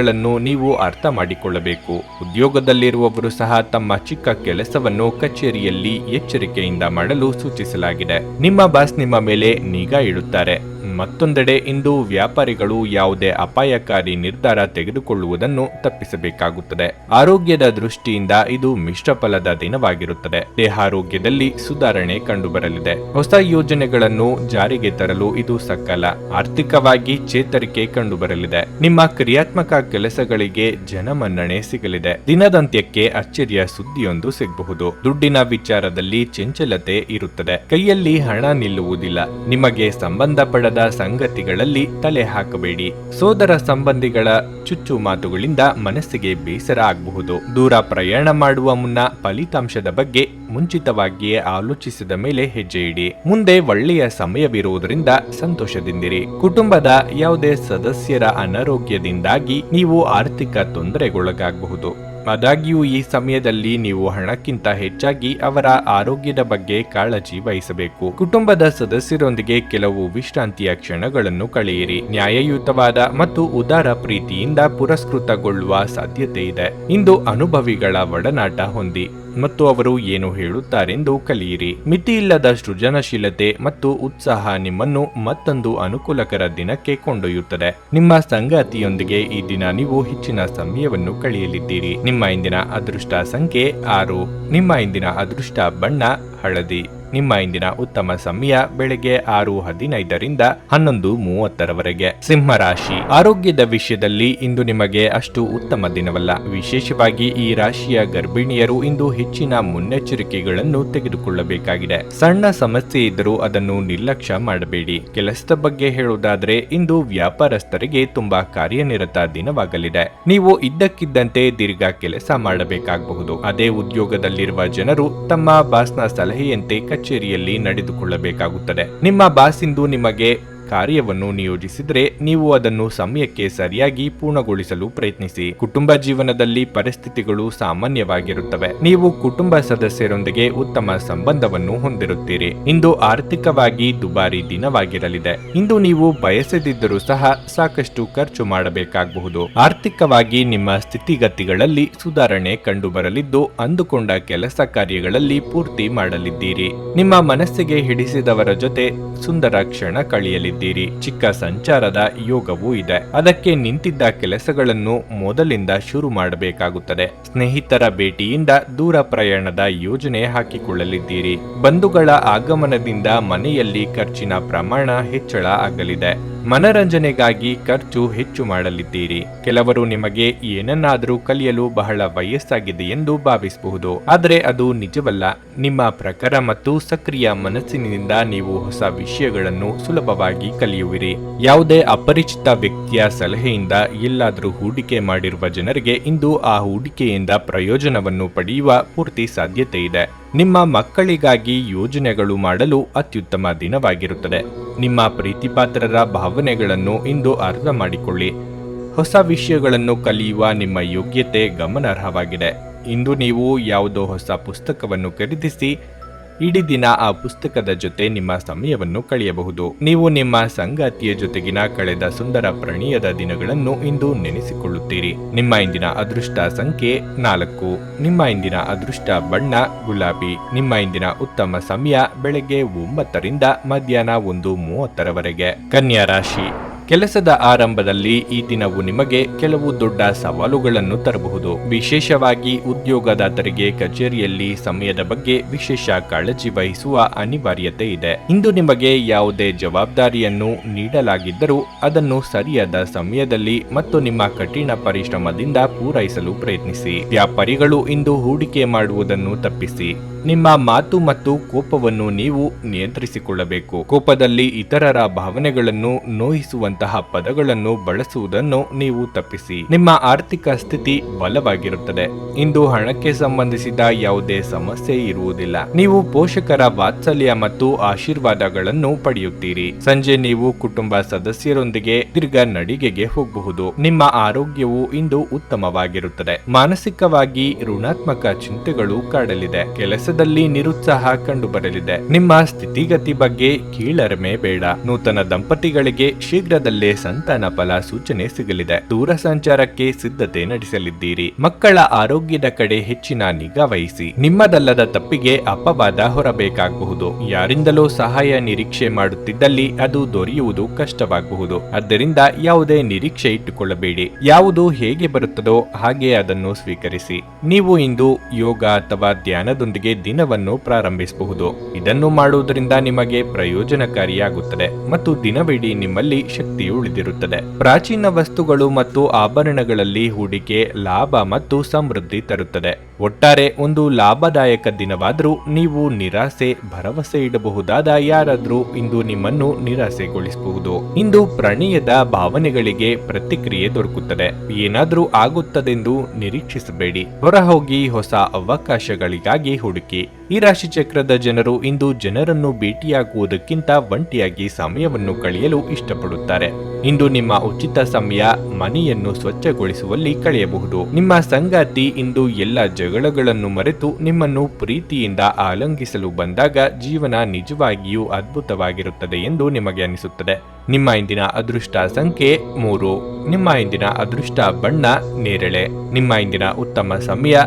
ನೀವು ಅರ್ಥ ಮಾಡಿಕೊಳ್ಳಬೇಕು. ಉದ್ಯೋಗದಲ್ಲಿರುವವರು ಸಹ ತಮ್ಮ ಚಿಕ್ಕ ಕೆಲಸವನ್ನು ಕಚೇರಿಯಲ್ಲಿ ಎಚ್ಚರಿಕೆಯಿಂದ ಮಾಡಲು ಸೂಚಿಸಲಾಗಿದೆ. ನಿಮ್ಮ ಬಾಸ್ ನಿಮ್ಮ ಮೇಲೆ ನಿಗಾ ಇಡುತ್ತಾರೆ. ಮತ್ತೊಂದೆಡೆ ಇಂದು ವ್ಯಾಪಾರಿಗಳು ಯಾವುದೇ ಅಪಾಯಕಾರಿ ನಿರ್ಧಾರ ತೆಗೆದುಕೊಳ್ಳುವುದನ್ನು ತಪ್ಪಿಸಬೇಕಾಗುತ್ತದೆ. ಆರೋಗ್ಯದ ದೃಷ್ಟಿಯಿಂದ ಇದು ಮಿಶ್ರ ಫಲದ ದಿನವಾಗಿರುತ್ತದೆ. ದೇಹಾರೋಗ್ಯದಲ್ಲಿ ಸುಧಾರಣೆ ಕಂಡುಬರಲಿದೆ. ಹೊಸ ಯೋಜನೆಗಳನ್ನು ಜಾರಿಗೆ ತರಲು ಇದು ಸಕಾಲ. ಆರ್ಥಿಕವಾಗಿ ಚೇತರಿಕೆ ಕಂಡುಬರಲಿದೆ. ನಿಮ್ಮ ಕ್ರಿಯಾತ್ಮಕ ಕೆಲಸಗಳಿಗೆ ಜನಮನ್ನಣೆ ಸಿಗಲಿದೆ. ದಿನದಂತ್ಯಕ್ಕೆ ಅಚ್ಚರಿಯ ಸುದ್ದಿಯೊಂದು ಸಿಗಬಹುದು. ದುಡ್ಡಿನ ವಿಚಾರದಲ್ಲಿ ಚಂಚಲತೆ ಇರುತ್ತದೆ. ಕೈಯಲ್ಲಿ ಹಣ ನಿಲ್ಲುವುದಿಲ್ಲ. ನಿಮಗೆ ಸಂಬಂಧಪಡದ ಸಂಗತಿಗಳಲ್ಲಿ ತಲೆ ಹಾಕಬೇಡಿ. ಸೋದರ ಸಂಬಂಧಿಗಳ ಚುಚ್ಚು ಮಾತುಗಳಿಂದ ಮನಸ್ಸಿಗೆ ಬೇಸರ ಆಗಬಹುದು. ದೂರ ಪ್ರಯಾಣ ಮಾಡುವ ಮುನ್ನ ಫಲಿತಾಂಶದ ಬಗ್ಗೆ ಮುಂಚಿತವಾಗಿಯೇ ಆಲೋಚಿಸಿದ ಮೇಲೆ ಹೆಜ್ಜೆ ಇಡಿ. ಮುಂದೆ ಒಳ್ಳೆಯ ಸಮಯವಿರುವುದರಿಂದ ಸಂತೋಷದಿಂದಿರಿ. ಕುಟುಂಬದ ಯಾವುದೇ ಸದಸ್ಯರ ಅನಾರೋಗ್ಯದಿಂದಾಗಿ ನೀವು ಆರ್ಥಿಕ ತೊಂದರೆಗೊಳಗಾಗಬಹುದು. ಆದಾಗ್ಯೂ ಈ ಸಮಯದಲ್ಲಿ ನೀವು ಹಣಕ್ಕಿಂತ ಹೆಚ್ಚಾಗಿ ಅವರ ಆರೋಗ್ಯದ ಬಗ್ಗೆ ಕಾಳಜಿ ವಹಿಸಬೇಕು. ಕುಟುಂಬದ ಸದಸ್ಯರೊಂದಿಗೆ ಕೆಲವು ವಿಶ್ರಾಂತಿಯ ಕ್ಷಣಗಳನ್ನು ಕಳೆಯಿರಿ. ನ್ಯಾಯಯುತವಾದ ಮತ್ತು ಉದಾರ ಪ್ರೀತಿಯಿಂದ ಪುರಸ್ಕೃತಗೊಳ್ಳುವ ಸಾಧ್ಯತೆ ಇದೆ. ಇಂದು ಅನುಭವಿಗಳ ಒಡನಾಟ ಹೊಂದಿ. ಮತ್ತು ಅವರು ಏನು ಹೇಳುತ್ತಾರೆಂದು ಕಲಿಯಿರಿ. ಮಿತಿಯಿಲ್ಲದ ಸೃಜನಶೀಲತೆ ಮತ್ತು ಉತ್ಸಾಹ ನಿಮ್ಮನ್ನು ಮತ್ತೊಂದು ಅನುಕೂಲಕರ ದಿನಕ್ಕೆ ಕೊಂಡೊಯ್ಯುತ್ತದೆ. ನಿಮ್ಮ ಸಂಗಾತಿಯೊಂದಿಗೆ ಈ ದಿನ ನೀವು ಹೆಚ್ಚಿನ ಸಮಯವನ್ನು ಕಳೆಯಲಿದ್ದೀರಿ. ನಿಮ್ಮ ಇಂದಿನ ಅದೃಷ್ಟ ಸಂಖ್ಯೆ 6. ನಿಮ್ಮ ಇಂದಿನ ಅದೃಷ್ಟ ಬಣ್ಣ ಹಳದಿ. ನಿಮ್ಮ ಇಂದಿನ ಉತ್ತಮ ಸಮಯ ಬೆಳಗ್ಗೆ 6:15ರಿಂದ 11:30ರವರೆಗೆ. ಸಿಂಹರಾಶಿ. ಆರೋಗ್ಯದ ವಿಷಯದಲ್ಲಿ ಇಂದು ನಿಮಗೆ ಅಷ್ಟು ಉತ್ತಮ ದಿನವಲ್ಲ. ವಿಶೇಷವಾಗಿ ಈ ರಾಶಿಯ ಗರ್ಭಿಣಿಯರು ಇಂದು ಹೆಚ್ಚಿನ ಮುನ್ನೆಚ್ಚರಿಕೆಗಳನ್ನು ತೆಗೆದುಕೊಳ್ಳಬೇಕಾಗಿದೆ. ಸಣ್ಣ ಸಮಸ್ಯೆ ಇದ್ದರೂ ಅದನ್ನು ನಿರ್ಲಕ್ಷ್ಯ ಮಾಡಬೇಡಿ. ಕೆಲಸದ ಬಗ್ಗೆ ಹೇಳುವುದಾದರೆ ಇಂದು ವ್ಯಾಪಾರಸ್ಥರಿಗೆ ತುಂಬಾ ಕಾರ್ಯನಿರತ ದಿನವಾಗಲಿದೆ. ನೀವು ಇದ್ದಕ್ಕಿದ್ದಂತೆ ದೀರ್ಘ ಕೆಲಸ ಮಾಡಬೇಕಾಗಬಹುದು. ಅದೇ ಉದ್ಯೋಗದಲ್ಲಿರುವ ಜನರು ತಮ್ಮ ಬಾಸ್ನ ಸಲಹೆಯಂತೆ ಕಚೇರಿಯಲ್ಲಿ ನಡೆದುಕೊಳ್ಳಬೇಕಾಗುತ್ತದೆ. ನಿಮ್ಮ ಬಾಸ್ ಇಂದು ನಿಮಗೆ ಕಾರ್ಯವನ್ನು ನಿಯೋಜಿಸಿದರೆ ನೀವು ಅದನ್ನು ಸಮಯಕ್ಕೆ ಸರಿಯಾಗಿ ಪೂರ್ಣಗೊಳಿಸಲು ಪ್ರಯತ್ನಿಸಿ. ಕುಟುಂಬ ಜೀವನದಲ್ಲಿ ಪರಿಸ್ಥಿತಿಗಳು ಸಾಮಾನ್ಯವಾಗಿರುತ್ತವೆ. ನೀವು ಕುಟುಂಬ ಸದಸ್ಯರೊಂದಿಗೆ ಉತ್ತಮ ಸಂಬಂಧವನ್ನು ಹೊಂದಿರುತ್ತೀರಿ. ಇಂದು ಆರ್ಥಿಕವಾಗಿ ದುಬಾರಿ ದಿನವಾಗಿರಲಿದೆ. ಇಂದು ನೀವು ಬಯಸದಿದ್ದರೂ ಸಹ ಸಾಕಷ್ಟು ಖರ್ಚು ಮಾಡಬೇಕಾಗಬಹುದು. ಆರ್ಥಿಕವಾಗಿ ನಿಮ್ಮ ಸ್ಥಿತಿಗತಿಗಳಲ್ಲಿ ಸುಧಾರಣೆ ಕಂಡುಬರಲಿದ್ದು ಅಂದುಕೊಂಡ ಕೆಲಸ ಕಾರ್ಯಗಳಲ್ಲಿ ಪೂರ್ತಿ ಮಾಡಲಿದ್ದೀರಿ. ನಿಮ್ಮ ಮನಸ್ಸಿಗೆ ಹಿಡಿಸಿದವರ ಜೊತೆ ಸುಂದರ ಕ್ಷಣ ಕಳೆಯಲಿದ್ದೀರಿ. ಚಿಕ್ಕ ಸಂಚಾರದ ಯೋಗವೂ ಇದೆ. ಅದಕ್ಕೆ ನಿಂತಿದ್ದ ಕೆಲಸಗಳನ್ನು ಮೊದಲಿಂದ ಶುರು ಮಾಡಬೇಕಾಗುತ್ತದೆ. ಸ್ನೇಹಿತರ ಭೇಟಿಯಿಂದ ದೂರ ಪ್ರಯಾಣದ ಯೋಜನೆ ಹಾಕಿಕೊಳ್ಳಲಿದ್ದೀರಿ. ಬಂಧುಗಳ ಆಗಮನದಿಂದ ಮನೆಯಲ್ಲಿ ಖರ್ಚಿನ ಪ್ರಮಾಣ ಹೆಚ್ಚಳ ಆಗಲಿದೆ. ಮನರಂಜನೆಗಾಗಿ ಖರ್ಚು ಹೆಚ್ಚು ಮಾಡಲಿದ್ದೀರಿ. ಕೆಲವರು ನಿಮಗೆ ಏನನ್ನಾದರೂ ಕಲಿಯಲು ಬಹಳ ವಯಸ್ಸಾಗಿದೆ ಎಂದು ಭಾವಿಸಬಹುದು, ಆದರೆ ಅದು ನಿಜವಲ್ಲ. ನಿಮ್ಮ ಪ್ರಖರ ಮತ್ತು ಸಕ್ರಿಯ ಮನಸ್ಸಿನಿಂದ ನೀವು ಹೊಸ ವಿಷಯಗಳನ್ನು ಸುಲಭವಾಗಿ ಕಲಿಯುವಿರಿ. ಯಾವುದೇ ಅಪರಿಚಿತ ವ್ಯಕ್ತಿಯ ಸಲಹೆಯಿಂದ ಎಲ್ಲಾದರೂ ಹೂಡಿಕೆ ಮಾಡಿರುವ ಜನರಿಗೆ ಇಂದು ಆ ಹೂಡಿಕೆಯಿಂದ ಪ್ರಯೋಜನವನ್ನು ಪಡೆಯುವ ಪೂರ್ತಿ ಸಾಧ್ಯತೆ ಇದೆ. ನಿಮ್ಮ ಮಕ್ಕಳಿಗಾಗಿ ಯೋಜನೆಗಳು ಮಾಡಲು ಅತ್ಯುತ್ತಮ ದಿನವಾಗಿರುತ್ತದೆ. ನಿಮ್ಮ ಪ್ರೀತಿಪಾತ್ರರ ಭಾವನೆಗಳನ್ನು ಇಂದು ಅರ್ಥ ಮಾಡಿಕೊಳ್ಳಿ. ಹೊಸ ವಿಷಯಗಳನ್ನು ಕಲಿಯುವ ನಿಮ್ಮ ಯೋಗ್ಯತೆ ಗಮನಾರ್ಹವಾಗಿದೆ. ಇಂದು ನೀವು ಯಾವುದೋ ಹೊಸ ಪುಸ್ತಕವನ್ನು ಖರೀದಿಸಿ ಇಡೀ ದಿನ ಆ ಪುಸ್ತಕದ ಜೊತೆ ನಿಮ್ಮ ಸಮಯವನ್ನು ಕಳೆಯಬಹುದು. ನೀವು ನಿಮ್ಮ ಸಂಗಾತಿಯ ಜೊತೆಗಿನ ಕಳೆದ ಸುಂದರ ಪ್ರಣಯದ ದಿನಗಳನ್ನು ಇಂದು ನೆನೆಸಿಕೊಳ್ಳುತ್ತೀರಿ. ನಿಮ್ಮ ಇಂದಿನ ಅದೃಷ್ಟ ಸಂಖ್ಯೆ 4. ನಿಮ್ಮ ಇಂದಿನ ಅದೃಷ್ಟ ಬಣ್ಣ ಗುಲಾಬಿ. ನಿಮ್ಮ ಇಂದಿನ ಉತ್ತಮ ಸಮಯ ಬೆಳಗ್ಗೆ 9ರಿಂದ ಮಧ್ಯಾಹ್ನ 1:30ರವರೆಗೆ. ಕನ್ಯಾ ರಾಶಿ. ಕೆಲಸದ ಆರಂಭದಲ್ಲಿ ಈ ದಿನವು ನಿಮಗೆ ಕೆಲವು ದೊಡ್ಡ ಸವಾಲುಗಳನ್ನು ತರಬಹುದು. ವಿಶೇಷವಾಗಿ ಉದ್ಯೋಗದಾತರಿಗೆ ಕಚೇರಿಯಲ್ಲಿ ಸಮಯದ ಬಗ್ಗೆ ವಿಶೇಷ ಕಾಳಜಿ ವಹಿಸುವ ಅನಿವಾರ್ಯತೆ ಇದೆ. ಇಂದು ನಿಮಗೆ ಯಾವುದೇ ಜವಾಬ್ದಾರಿಯನ್ನು ನೀಡಲಾಗಿದ್ದರೂ ಅದನ್ನು ಸರಿಯಾದ ಸಮಯದಲ್ಲಿ ಮತ್ತು ನಿಮ್ಮ ಕಠಿಣ ಪರಿಶ್ರಮದಿಂದ ಪೂರೈಸಲು ಪ್ರಯತ್ನಿಸಿ. ವ್ಯಾಪಾರಿಗಳು ಇಂದು ಹೂಡಿಕೆ ಮಾಡುವುದನ್ನು ತಪ್ಪಿಸಿ. ನಿಮ್ಮ ಮಾತು ಮತ್ತು ಕೋಪವನ್ನು ನೀವು ನಿಯಂತ್ರಿಸಿಕೊಳ್ಳಬೇಕು. ಕೋಪದಲ್ಲಿ ಇತರರ ಭಾವನೆಗಳನ್ನು ನೋಯಿಸುವಂತಹ ಪದಗಳನ್ನು ಬಳಸುವುದನ್ನು ನೀವು ತಪ್ಪಿಸಿ. ನಿಮ್ಮ ಆರ್ಥಿಕ ಸ್ಥಿತಿ ಬಲವಾಗಿರುತ್ತದೆ. ಇಂದು ಹಣಕ್ಕೆ ಸಂಬಂಧಿಸಿದ ಯಾವುದೇ ಸಮಸ್ಯೆ ಇರುವುದಿಲ್ಲ. ನೀವು ಪೋಷಕರ ವಾತ್ಸಲ್ಯ ಮತ್ತು ಆಶೀರ್ವಾದಗಳನ್ನು ಪಡೆಯುತ್ತೀರಿ. ಸಂಜೆ ನೀವು ಕುಟುಂಬ ಸದಸ್ಯರೊಂದಿಗೆ ದೀರ್ಘ ನಡಿಗೆಗೆ ಹೋಗಬಹುದು. ನಿಮ್ಮ ಆರೋಗ್ಯವು ಇಂದು ಉತ್ತಮವಾಗಿರುತ್ತದೆ. ಮಾನಸಿಕವಾಗಿ ಋಣಾತ್ಮಕ ಚಿಂತೆಗಳು ಕಾಡಲಿದೆ. ಕೆಲಸದಲ್ಲಿ ನಿರುತ್ಸಾಹ ಕಂಡುಬರಲಿದೆ. ನಿಮ್ಮ ಸ್ಥಿತಿಗತಿ ಬಗ್ಗೆ ಕೀಳರಿಮೆ ಬೇಡ. ನೂತನ ದಂಪತಿಗಳಿಗೆ ಶೀಘ್ರದಲ್ಲೇ ಸಂತಾನ ಫಲ ಸೂಚನೆ ಸಿಗಲಿದೆ. ದೂರ ಸಂಚಾರಕ್ಕೆ ಸಿದ್ಧತೆ ನಡೆಸಲಿದ್ದೀರಿ. ಮಕ್ಕಳ ಆರೋಗ್ಯದ ಕಡೆ ಹೆಚ್ಚಿನ ನಿಗಾ ವಹಿಸಿ. ನಿಮ್ಮದಲ್ಲದ ತಪ್ಪಿಗೆ ಅಪವಾದ ಹೊರಬೇಕಾಗಬಹುದು. ಯಾರಿಂದಲೂ ಸಹಾಯ ನಿರೀಕ್ಷೆ ಮಾಡುತ್ತಿದ್ದಲ್ಲಿ ಅದು ದೊರೆಯುವುದು ಕಷ್ಟವಾಗಬಹುದು. ಆದ್ದರಿಂದ ಯಾವುದೇ ನಿರೀಕ್ಷೆ ಇಟ್ಟುಕೊಳ್ಳಬೇಡಿ. ಯಾವುದು ಹೇಗೆ ಬರುತ್ತದೋ ಹಾಗೆ ಅದನ್ನು ಸ್ವೀಕರಿಸಿ. ನೀವು ಇಂದು ಯೋಗ ಅಥವಾ ಧ್ಯಾನದೊಂದಿಗೆ ದಿನವನ್ನು ಪ್ರಾರಂಭಿಸಬಹುದು. ಇದನ್ನು ಮಾಡುವುದರಿಂದ ನಿಮಗೆ ಪ್ರಯೋಜನಕಾರಿಯಾಗುತ್ತದೆ ಮತ್ತು ದಿನವಿಡೀ ನಿಮ್ಮಲ್ಲಿ ಶಕ್ತಿ ಉಳಿದಿರುತ್ತದೆ. ಪ್ರಾಚೀನ ವಸ್ತುಗಳು ಮತ್ತು ಆಭರಣಗಳಲ್ಲಿ ಹೂಡಿಕೆ ಲಾಭ ಮತ್ತು ಸಮೃದ್ಧಿ ತರುತ್ತದೆ. ಒಟ್ಟಾರೆ ಒಂದು ಲಾಭದಾಯಕ ದಿನವಾದರೂ ನೀವು ನಿರಾಸೆ ಭರವಸೆ ಇಡಬಹುದಾದ ಯಾರಾದರೂ ಇಂದು ನಿಮ್ಮನ್ನು ನಿರಾಸೆಗೊಳಿಸಬಹುದು. ಇಂದು ಪ್ರಣಯದ ಭಾವನೆಗಳಿಗೆ ಪ್ರತಿಕ್ರಿಯೆ ದೊರಕುತ್ತದೆ. ಏನಾದರೂ ಆಗುತ್ತದೆಂದು ನಿರೀಕ್ಷಿಸಬೇಡಿ. ಹೊರಹೋಗಿ ಹೊಸ ಅವಕಾಶಗಳಿಗಾಗಿ ಹುಡುಕಿ. ಈ ರಾಶಿ ಚಕ್ರದ ಜನರು ಇಂದು ಜನರನ್ನು ಭೇಟಿಯಾಗುವುದಕ್ಕಿಂತ ಒಂಟಿಯಾಗಿ ಸಮಯವನ್ನು ಕಳೆಯಲು ಇಷ್ಟಪಡುತ್ತಾರೆ. ಇಂದು ನಿಮ್ಮ ಉಚಿತ ಸಮಯ ಮನೆಯನ್ನು ಸ್ವಚ್ಛಗೊಳಿಸುವಲ್ಲಿ ಕಳೆಯಬಹುದು. ನಿಮ್ಮ ಸಂಗಾತಿ ಇಂದು ಎಲ್ಲ ಜಗಳಗಳನ್ನು ಮರೆತು ನಿಮ್ಮನ್ನು ಪ್ರೀತಿಯಿಂದ ಆಲಂಗಿಸಲು ಬಂದಾಗ ಜೀವನ ನಿಜವಾಗಿಯೂ ಅದ್ಭುತವಾಗಿರುತ್ತದೆ ಎಂದು ನಿಮಗೆ ಅನಿಸುತ್ತದೆ. ನಿಮ್ಮ ಇಂದಿನ ಅದೃಷ್ಟ ಸಂಖ್ಯೆ 3. ನಿಮ್ಮ ಇಂದಿನ ಅದೃಷ್ಟ ಬಣ್ಣ ನೇರಳೆ. ನಿಮ್ಮ ಇಂದಿನ ಉತ್ತಮ ಸಮಯ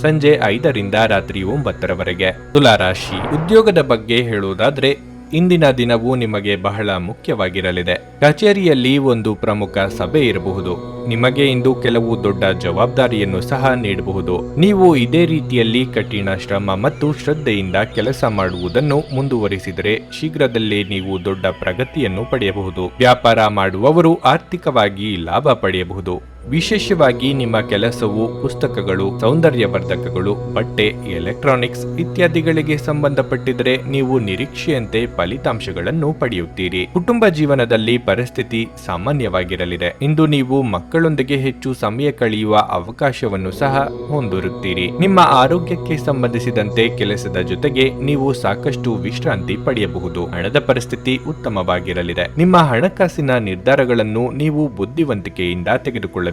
ಸಂಜೆ 5ರಿಂದ ರಾತ್ರಿ 9ರವರೆಗೆ. ತುಲಾರಾಶಿ, ಉದ್ಯೋಗದ ಬಗ್ಗೆ ಹೇಳುವುದಾದ್ರೆ ಇಂದಿನ ದಿನವೂ ನಿಮಗೆ ಬಹಳ ಮುಖ್ಯವಾಗಿರಲಿದೆ. ಕಚೇರಿಯಲ್ಲಿ ಒಂದು ಪ್ರಮುಖ ಸಭೆ ಇರಬಹುದು. ನಿಮಗೆ ಇಂದು ಕೆಲವು ದೊಡ್ಡ ಜವಾಬ್ದಾರಿಯನ್ನು ಸಹ ನೀಡಬಹುದು. ನೀವು ಇದೇ ರೀತಿಯಲ್ಲಿ ಕಠಿಣ ಶ್ರಮ ಮತ್ತು ಶ್ರದ್ಧೆಯಿಂದ ಕೆಲಸ ಮಾಡುವುದನ್ನು ಮುಂದುವರಿಸಿದರೆ ಶೀಘ್ರದಲ್ಲೇ ನೀವು ದೊಡ್ಡ ಪ್ರಗತಿಯನ್ನು ಪಡೆಯಬಹುದು. ವ್ಯಾಪಾರ ಮಾಡುವವರು ಆರ್ಥಿಕವಾಗಿ ಲಾಭ ಪಡೆಯಬಹುದು. ವಿಶೇಷವಾಗಿ ನಿಮ್ಮ ಕೆಲಸವು ಪುಸ್ತಕಗಳು, ಸೌಂದರ್ಯವರ್ಧಕಗಳು, ಬಟ್ಟೆ, ಎಲೆಕ್ಟ್ರಾನಿಕ್ಸ್ ಇತ್ಯಾದಿಗಳಿಗೆ ಸಂಬಂಧಪಟ್ಟಿದ್ದರೆ ನೀವು ನಿರೀಕ್ಷೆಯಂತೆ ಫಲಿತಾಂಶಗಳನ್ನು ಪಡೆಯುತ್ತೀರಿ. ಕುಟುಂಬ ಜೀವನದಲ್ಲಿ ಪರಿಸ್ಥಿತಿ ಸಾಮಾನ್ಯವಾಗಿರಲಿದೆ. ಇಂದು ನೀವು ಮಕ್ಕಳೊಂದಿಗೆ ಹೆಚ್ಚು ಸಮಯ ಕಳೆಯುವ ಅವಕಾಶವನ್ನು ಸಹ ಹೊಂದಿರುತ್ತೀರಿ. ನಿಮ್ಮ ಆರೋಗ್ಯಕ್ಕೆ ಸಂಬಂಧಿಸಿದಂತೆ ಕೆಲಸದ ಜೊತೆಗೆ ನೀವು ಸಾಕಷ್ಟು ವಿಶ್ರಾಂತಿ ಪಡೆಯಬಹುದು. ಹಣದ ಪರಿಸ್ಥಿತಿ ಉತ್ತಮವಾಗಿರಲಿದೆ. ನಿಮ್ಮ ಹಣಕಾಸಿನ ನಿರ್ಧಾರಗಳನ್ನು ನೀವು ಬುದ್ಧಿವಂತಿಕೆಯಿಂದ ತೆಗೆದುಕೊಳ್ಳಬೇಕು.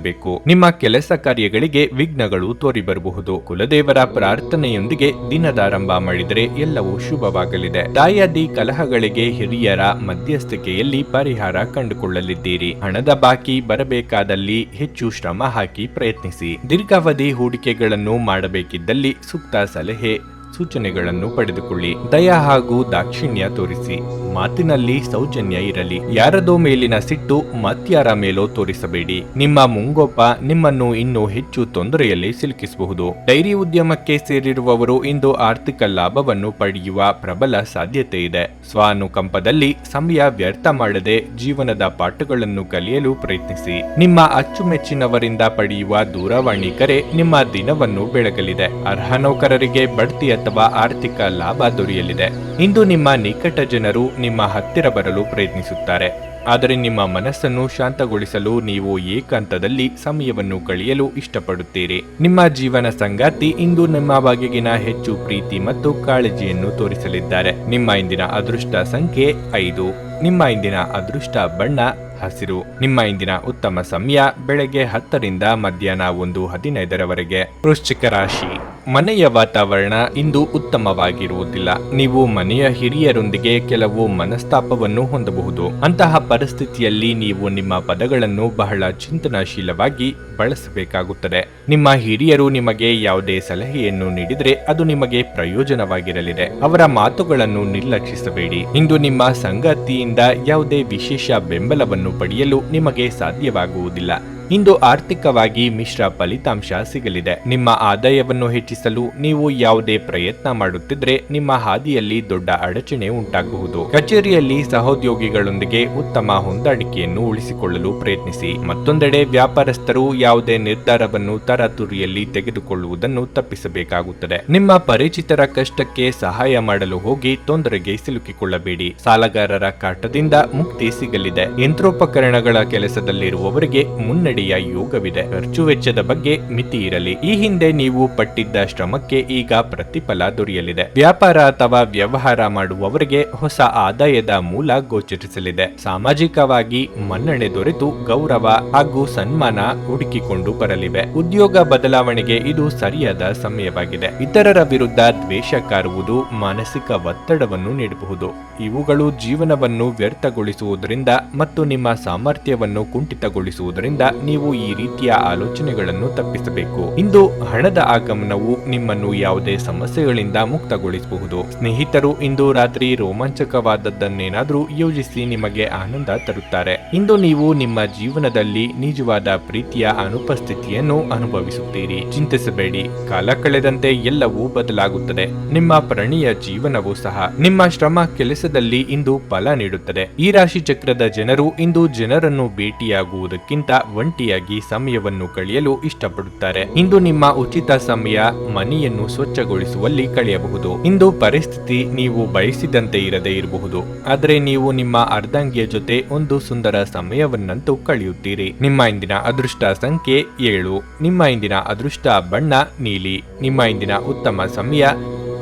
ನಿಮ್ಮ ಕೆಲಸ ಕಾರ್ಯಗಳಿಗೆ ವಿಘ್ನಗಳು ತೋರಿಬರಬಹುದು. ಕುಲದೇವರ ಪ್ರಾರ್ಥನೆಯೊಂದಿಗೆ ದಿನದಾರಂಭ ಮಾಡಿದರೆ ಎಲ್ಲವೂ ಶುಭವಾಗಲಿದೆ. ದಾಯಾದಿ ಕಲಹಗಳಿಗೆ ಹಿರಿಯರ ಮಧ್ಯಸ್ಥಿಕೆಯಲ್ಲಿ ಪರಿಹಾರ ಕಂಡುಕೊಳ್ಳಲಿದ್ದೀರಿ. ಹಣದ ಬಾಕಿ ಬರಬೇಕಾದಲ್ಲಿ ಹೆಚ್ಚು ಶ್ರಮ ಹಾಕಿ ಪ್ರಯತ್ನಿಸಿ. ದೀರ್ಘಾವಧಿ ಹೂಡಿಕೆಗಳನ್ನು ಮಾಡಬೇಕಿದ್ದಲ್ಲಿ ಸೂಕ್ತ ಸಲಹೆ ಸೂಚನೆಗಳನ್ನು ಪಡೆದುಕೊಳ್ಳಿ. ದಯ ಹಾಗೂ ದಾಕ್ಷಿಣ್ಯ ತೋರಿಸಿ. ಮಾತಿನಲ್ಲಿ ಸೌಜನ್ಯ ಇರಲಿ. ಯಾರದೋ ಮೇಲಿನ ಸಿಟ್ಟು ಮತ್ಯಾರ ಮೇಲೋ ತೋರಿಸಬೇಡಿ. ನಿಮ್ಮ ಮುಂಗೋಪ ನಿಮ್ಮನ್ನು ಇನ್ನೂ ಹೆಚ್ಚು ತೊಂದರೆಯಲ್ಲಿ ಸಿಲುಕಿಸಬಹುದು. ಡೈರಿ ಉದ್ಯಮಕ್ಕೆ ಸೇರಿರುವವರು ಇಂದು ಆರ್ಥಿಕ ಲಾಭವನ್ನು ಪಡೆಯುವ ಪ್ರಬಲ ಸಾಧ್ಯತೆ ಇದೆ. ಸ್ವಾನುಕಂಪದಲ್ಲಿ ಸಮಯ ವ್ಯರ್ಥ ಮಾಡದೆ ಜೀವನದ ಪಾಠಗಳನ್ನು ಕಲಿಯಲು ಪ್ರಯತ್ನಿಸಿ. ನಿಮ್ಮ ಅಚ್ಚುಮೆಚ್ಚಿನವರಿಂದ ಪಡೆಯುವ ದೂರವಾಣಿ ಕರೆ ನಿಮ್ಮ ದಿನವನ್ನು ಬೆಳಗಲಿದೆ. ಅರ್ಹ ನೌಕರರಿಗೆ ಬಡ್ತಿ ಅಥವಾ ಆರ್ಥಿಕ ಲಾಭ ದೊರೆಯಲಿದೆ. ಇಂದು ನಿಮ್ಮ ನಿಕಟ ಜನರು ನಿಮ್ಮ ಹತ್ತಿರ ಬರಲು ಪ್ರಯತ್ನಿಸುತ್ತಾರೆ. ಆದರೆ ನಿಮ್ಮ ಮನಸ್ಸನ್ನು ಶಾಂತಗೊಳಿಸಲು ನೀವು ಏಕಾಂತದಲ್ಲಿ ಸಮಯವನ್ನು ಕಳೆಯಲು ಇಷ್ಟಪಡುತ್ತೀರಿ. ನಿಮ್ಮ ಜೀವನ ಸಂಗಾತಿ ಇಂದು ನಿಮ್ಮ ಬಗೆಗಿನ ಹೆಚ್ಚು ಪ್ರೀತಿ ಮತ್ತು ಕಾಳಜಿಯನ್ನು ತೋರಿಸಲಿದ್ದಾರೆ. ನಿಮ್ಮ ಇಂದಿನ ಅದೃಷ್ಟ ಸಂಖ್ಯೆ 5. ನಿಮ್ಮ ಇಂದಿನ ಅದೃಷ್ಟ ಬಣ್ಣ ಹಸಿರು. ನಿಮ್ಮ ಇಂದಿನ ಉತ್ತಮ ಸಮಯ ಬೆಳಗ್ಗೆ 10ರಿಂದ ಮಧ್ಯಾಹ್ನ 1:15ರವರೆಗೆ. ವೃಶ್ಚಿಕ ರಾಶಿ, ಮನೆಯ ವಾತಾವರಣ ಇಂದು ಉತ್ತಮವಾಗಿರುವುದಿಲ್ಲ. ನೀವು ಮನೆಯ ಹಿರಿಯರೊಂದಿಗೆ ಕೆಲವು ಮನಸ್ತಾಪವನ್ನು ಹೊಂದಬಹುದು. ಅಂತಹ ಪರಿಸ್ಥಿತಿಯಲ್ಲಿ ನೀವು ನಿಮ್ಮ ಪದಗಳನ್ನು ಬಹಳ ಚಿಂತನಾಶೀಲವಾಗಿ ಬಳಸಬೇಕಾಗುತ್ತದೆ. ನಿಮ್ಮ ಹಿರಿಯರು ನಿಮಗೆ ಯಾವುದೇ ಸಲಹೆಯನ್ನು ನೀಡಿದರೆ ಅದು ನಿಮಗೆ ಪ್ರಯೋಜನವಾಗಿರಲಿದೆ. ಅವರ ಮಾತುಗಳನ್ನು ನಿರ್ಲಕ್ಷಿಸಬೇಡಿ. ಇಂದು ನಿಮ್ಮ ಸಂಗಾತಿಯಿಂದ ಯಾವುದೇ ವಿಶೇಷ ಬೆಂಬಲವನ್ನು ಪಡೆಯಲು ನಿಮಗೆ ಸಾಧ್ಯವಾಗುವುದಿಲ್ಲ. ಇಂದು ಆರ್ಥಿಕವಾಗಿ ಮಿಶ್ರ ಫಲಿತಾಂಶ ಸಿಗಲಿದೆ. ನಿಮ್ಮ ಆದಾಯವನ್ನು ಹೆಚ್ಚಿಸಲು ನೀವು ಯಾವುದೇ ಪ್ರಯತ್ನ ಮಾಡುತ್ತಿದ್ರೆ ನಿಮ್ಮ ಹಾದಿಯಲ್ಲಿ ದೊಡ್ಡ ಅಡಚಣೆ ಉಂಟಾಗಬಹುದು. ಕಚೇರಿಯಲ್ಲಿ ಸಹೋದ್ಯೋಗಿಗಳೊಂದಿಗೆ ಉತ್ತಮ ಹೊಂದಾಣಿಕೆಯನ್ನು ಉಳಿಸಿಕೊಳ್ಳಲು ಪ್ರಯತ್ನಿಸಿ. ಮತ್ತೊಂದೆಡೆ ವ್ಯಾಪಾರಸ್ಥರು ಯಾವುದೇ ನಿರ್ಧಾರವನ್ನು ತರಾತುರಿಯಲ್ಲಿ ತೆಗೆದುಕೊಳ್ಳುವುದನ್ನು ತಪ್ಪಿಸಬೇಕಾಗುತ್ತದೆ. ನಿಮ್ಮ ಪರಿಚಿತರ ಕಷ್ಟಕ್ಕೆ ಸಹಾಯ ಮಾಡಲು ಹೋಗಿ ತೊಂದರೆಗೆ ಸಿಲುಕಿಕೊಳ್ಳಬೇಡಿ. ಸಾಲಗಾರರ ಕಾಟದಿಂದ ಮುಕ್ತಿ ಸಿಗಲಿದೆ. ಯಂತ್ರೋಪಕರಣಗಳ ಕೆಲಸದಲ್ಲಿರುವವರಿಗೆ ಮುನ್ನಡೆ ಯೋಗವಿದೆ. ಖರ್ಚು ವೆಚ್ಚದ ಬಗ್ಗೆ ಮಿತಿ ಇರಲಿ. ಈ ಹಿಂದೆ ನೀವು ಪಟ್ಟಿದ್ದ ಶ್ರಮಕ್ಕೆ ಈಗ ಪ್ರತಿಫಲ ದೊರೆಯಲಿದೆ. ವ್ಯಾಪಾರ ಅಥವಾ ವ್ಯವಹಾರ ಮಾಡುವವರಿಗೆ ಹೊಸ ಆದಾಯದ ಮೂಲ ಗೋಚರಿಸಲಿದೆ. ಸಾಮಾಜಿಕವಾಗಿ ಮನ್ನಣೆ ದೊರೆತು ಗೌರವ ಹಾಗೂ ಸನ್ಮಾನ ಹುಡುಕಿಕೊಂಡು ಬರಲಿವೆ. ಉದ್ಯೋಗ ಬದಲಾವಣೆಗೆ ಇದು ಸರಿಯಾದ ಸಮಯವಾಗಿದೆ. ಇತರರ ವಿರುದ್ಧ ದ್ವೇಷ ಕಾರುವುದು ಮಾನಸಿಕ ಒತ್ತಡವನ್ನು ನೀಡಬಹುದು. ಇವುಗಳು ಜೀವನವನ್ನು ವ್ಯರ್ಥಗೊಳಿಸುವುದರಿಂದ ಮತ್ತು ನಿಮ್ಮ ಸಾಮರ್ಥ್ಯವನ್ನು ಕುಂಠಿತಗೊಳಿಸುವುದರಿಂದ ನೀವು ಈ ರೀತಿಯ ಆಲೋಚನೆಗಳನ್ನು ತಪ್ಪಿಸಬೇಕು. ಇಂದು ಹಣದ ಆಗಮನವು ನಿಮ್ಮನ್ನು ಯಾವುದೇ ಸಮಸ್ಯೆಗಳಿಂದ ಮುಕ್ತಗೊಳಿಸಬಹುದು. ಸ್ನೇಹಿತರು ಇಂದು ರಾತ್ರಿ ರೋಮಾಂಚಕವಾದದ್ದನ್ನೇನಾದರೂ ಯೋಜಿಸಿ ನಿಮಗೆ ಆನಂದ ತರುತ್ತಾರೆ. ಇಂದು ನೀವು ನಿಮ್ಮ ಜೀವನದಲ್ಲಿ ನಿಜವಾದ ಪ್ರೀತಿಯ ಅನುಪಸ್ಥಿತಿಯನ್ನು ಅನುಭವಿಸುತ್ತೀರಿ. ಚಿಂತಿಸಬೇಡಿ, ಕಾಲ ಕಳೆದಂತೆ ಎಲ್ಲವೂ ಬದಲಾಗುತ್ತದೆ. ನಿಮ್ಮ ಪ್ರಣಯ ಜೀವನವೂ ಸಹ. ನಿಮ್ಮ ಶ್ರಮ ಕೆಲಸದಲ್ಲಿ ಇಂದು ಫಲ ನೀಡುತ್ತದೆ. ಈ ರಾಶಿ ಚಕ್ರದ ಜನರು ಇಂದು ಜನರನ್ನು ಭೇಟಿಯಾಗುವುದಕ್ಕಿಂತ ಒಂಟಿಯಾಗಿ ಸಮಯವನ್ನು ಕಳೆಯಲು ಇಷ್ಟಪಡುತ್ತಾರೆ. ಇಂದು ನಿಮ್ಮ ಉಚಿತ ಸಮಯ ಮನೆಯನ್ನು ಸ್ವಚ್ಛಗೊಳಿಸುವಲ್ಲಿ ಕಳೆಯಬಹುದು. ಇಂದು ಪರಿಸ್ಥಿತಿ ನೀವು ಬಯಸಿದಂತೆ ಇರದೇ ಇರಬಹುದು, ಆದರೆ ನೀವು ನಿಮ್ಮ ಅರ್ಧಾಂಗಿಯ ಜೊತೆ ಒಂದು ಸುಂದರ ಸಮಯವನ್ನಂತೂ ಕಳೆಯುತ್ತೀರಿ. ನಿಮ್ಮ ಇಂದಿನ ಅದೃಷ್ಟ ಸಂಖ್ಯೆ 7. ನಿಮ್ಮ ಇಂದಿನ ಅದೃಷ್ಟ ಬಣ್ಣ ನೀಲಿ. ನಿಮ್ಮ ಇಂದಿನ ಉತ್ತಮ ಸಮಯ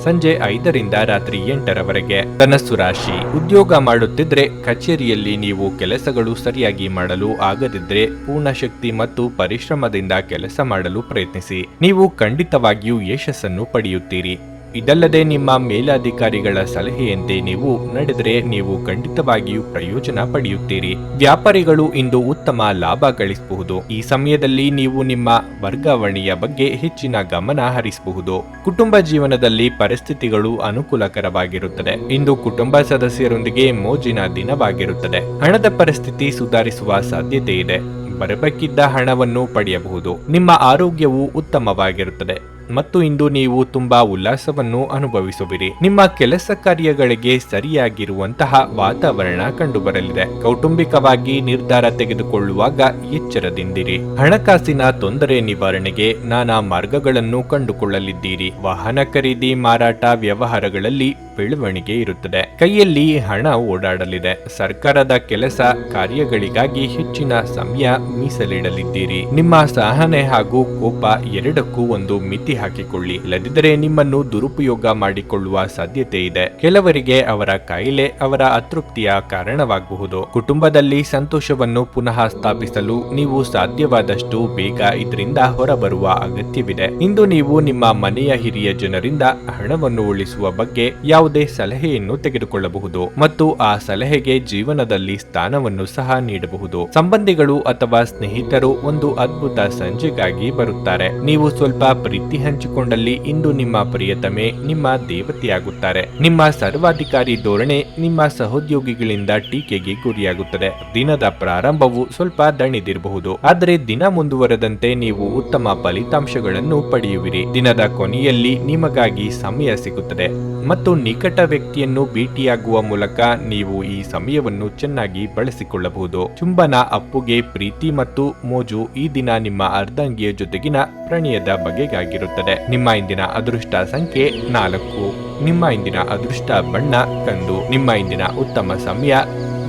ಸಂಜೆ 5ರಿಂದ ರಾತ್ರಿ 8ರವರೆಗೆ. ಧನಸ್ಸು ರಾಶಿ, ಉದ್ಯೋಗ ಮಾಡುತ್ತಿದ್ರೆ ಕಚೇರಿಯಲ್ಲಿ ನೀವು ಕೆಲಸಗಳು ಸರಿಯಾಗಿ ಮಾಡಲು ಆಗದಿದ್ರೆ ಪೂರ್ಣ ಶಕ್ತಿ ಮತ್ತು ಪರಿಶ್ರಮದಿಂದ ಕೆಲಸ ಮಾಡಲು ಪ್ರಯತ್ನಿಸಿ. ನೀವು ಖಂಡಿತವಾಗಿಯೂ ಯಶಸ್ಸನ್ನು ಪಡೆಯುತ್ತೀರಿ. ಇದಲ್ಲದೆ ನಿಮ್ಮ ಮೇಲಾಧಿಕಾರಿಗಳ ಸಲಹೆಯಂತೆ ನೀವು ನಡೆದರೆ ನೀವು ಖಂಡಿತವಾಗಿಯೂ ಪ್ರಯೋಜನ ಪಡೆಯುತ್ತೀರಿ. ವ್ಯಾಪಾರಿಗಳು ಇಂದು ಉತ್ತಮ ಲಾಭ ಗಳಿಸಬಹುದು. ಈ ಸಮಯದಲ್ಲಿ ನೀವು ನಿಮ್ಮ ವರ್ಗಾವಣೆಯ ಬಗ್ಗೆ ಹೆಚ್ಚಿನ ಗಮನ ಹರಿಸಬಹುದು. ಕುಟುಂಬ ಜೀವನದಲ್ಲಿ ಪರಿಸ್ಥಿತಿಗಳು ಅನುಕೂಲಕರವಾಗಿರುತ್ತದೆ. ಇಂದು ಕುಟುಂಬ ಸದಸ್ಯರೊಂದಿಗೆ ಮೋಜಿನ ದಿನವಾಗಿರುತ್ತದೆ. ಹಣದ ಪರಿಸ್ಥಿತಿ ಸುಧಾರಿಸುವ ಸಾಧ್ಯತೆ ಇದೆ. ಬರಬೇಕಿದ್ದ ಹಣವನ್ನು ಪಡೆಯಬಹುದು. ನಿಮ್ಮ ಆರೋಗ್ಯವು ಉತ್ತಮವಾಗಿರುತ್ತದೆ ಮತ್ತು ಇಂದು ನೀವು ತುಂಬಾ ಉಲ್ಲಾಸವನ್ನು ಅನುಭವಿಸುವಿರಿ. ನಿಮ್ಮ ಕೆಲಸ ಕಾರ್ಯಗಳಿಗೆ ಸರಿಯಾಗಿರುವಂತಹ ವಾತಾವರಣ ಕಂಡುಬರಲಿದೆ. ಕೌಟುಂಬಿಕವಾಗಿ ನಿರ್ಧಾರ ತೆಗೆದುಕೊಳ್ಳುವಾಗ ಎಚ್ಚರದಿಂದಿರಿ. ಹಣಕಾಸಿನ ತೊಂದರೆ ನಿವಾರಣೆಗೆ ನಾನಾ ಮಾರ್ಗಗಳನ್ನು ಕಂಡುಕೊಳ್ಳಲಿದ್ದೀರಿ. ವಾಹನ ಖರೀದಿ, ಮಾರಾಟ, ವ್ಯವಹಾರಗಳಲ್ಲಿ ಬೆಳವಣಿಗೆ ಇರುತ್ತದೆ. ಕೈಯಲ್ಲಿ ಹಣ ಓಡಾಡಲಿದೆ. ಸರ್ಕಾರದ ಕೆಲಸ ಕಾರ್ಯಗಳಿಗಾಗಿ ಹೆಚ್ಚಿನ ಸಮಯ ಮೀಸಲಿಡಲಿದ್ದೀರಿ. ನಿಮ್ಮ ಸಹನೆ ಹಾಗೂ ಕೋಪ ಎರಡಕ್ಕೂ ಒಂದು ಮಿತಿ ಹಾಕಿಕೊಳ್ಳಿ. ಇಲ್ಲದಿದ್ದರೆ ನಿಮ್ಮನ್ನು ದುರುಪಯೋಗ ಮಾಡಿಕೊಳ್ಳುವ ಸಾಧ್ಯತೆ ಇದೆ. ಕೆಲವರಿಗೆ ಅವರ ಕಾಯಿಲೆ ಅವರ ಅತೃಪ್ತಿಯ ಕಾರಣವಾಗಬಹುದು. ಕುಟುಂಬದಲ್ಲಿ ಸಂತೋಷವನ್ನು ಪುನಃ ಸ್ಥಾಪಿಸಲು ನೀವು ಸಾಧ್ಯವಾದಷ್ಟು ಬೇಗ ಇದರಿಂದ ಹೊರಬರುವ ಅಗತ್ಯವಿದೆ. ಇಂದು ನೀವು ನಿಮ್ಮ ಮನೆಯ ಹಿರಿಯ ಜನರಿಂದ ಹಣವನ್ನು ಉಳಿಸುವ ಬಗ್ಗೆ ಯಾವುದೇ ಸಲಹೆಯನ್ನು ತೆಗೆದುಕೊಳ್ಳಬಹುದು ಮತ್ತು ಆ ಸಲಹೆಗೆ ಜೀವನದಲ್ಲಿ ಸ್ಥಾನವನ್ನು ಸಹ ನೀಡಬಹುದು. ಸಂಬಂಧಿಗಳು ಅಥವಾ ಸ್ನೇಹಿತರು ಒಂದು ಅದ್ಭುತ ಸಂಜೆಗಾಗಿ ಬರುತ್ತಾರೆ. ನೀವು ಸ್ವಲ್ಪ ಪ್ರೀತಿ ಹಂಚಿಕೊಂಡಲ್ಲಿ ಇಂದು ನಿಮ್ಮ ಪ್ರಿಯತಮೆ ನಿಮ್ಮ ದೇವತೆಯಾಗುತ್ತಾರೆ. ನಿಮ್ಮ ಸರ್ವಾಧಿಕಾರಿ ಧೋರಣೆ ನಿಮ್ಮ ಸಹೋದ್ಯೋಗಿಗಳಿಂದ ಟೀಕೆಗೆ ಗುರಿಯಾಗುತ್ತದೆ. ದಿನದ ಪ್ರಾರಂಭವು ಸ್ವಲ್ಪ ದಣಿದಿರಬಹುದು, ಆದರೆ ದಿನ ಮುಂದುವರೆದಂತೆ ನೀವು ಉತ್ತಮ ಫಲಿತಾಂಶಗಳನ್ನು ಪಡೆಯುವಿರಿ. ದಿನದ ಕೊನೆಯಲ್ಲಿ ನಿಮಗಾಗಿ ಸಮಯ ಸಿಗುತ್ತದೆ ಮತ್ತು ನಿಕಟ ವ್ಯಕ್ತಿಯನ್ನು ಭೇಟಿಯಾಗುವ ಮೂಲಕ ನೀವು ಈ ಸಮಯವನ್ನು ಚೆನ್ನಾಗಿ ಬಳಸಿಕೊಳ್ಳಬಹುದು. ಚುಂಬನ, ಅಪ್ಪುಗೆ, ಪ್ರೀತಿ ಮತ್ತು ಮೋಜು ಈ ದಿನ ನಿಮ್ಮ ಅರ್ಧಾಂಗಿಯ ಜೊತೆಗಿನ ಪ್ರಣಯದ ಬಗೆಗಾಗಿರುತ್ತದೆ. ನಿಮ್ಮ ಇಂದಿನ ಅದೃಷ್ಟ ಸಂಖ್ಯೆ 4. ನಿಮ್ಮ ಇಂದಿನ ಅದೃಷ್ಟ ಬಣ್ಣ ಕಂದು. ನಿಮ್ಮ ಇಂದಿನ ಉತ್ತಮ ಸಮಯ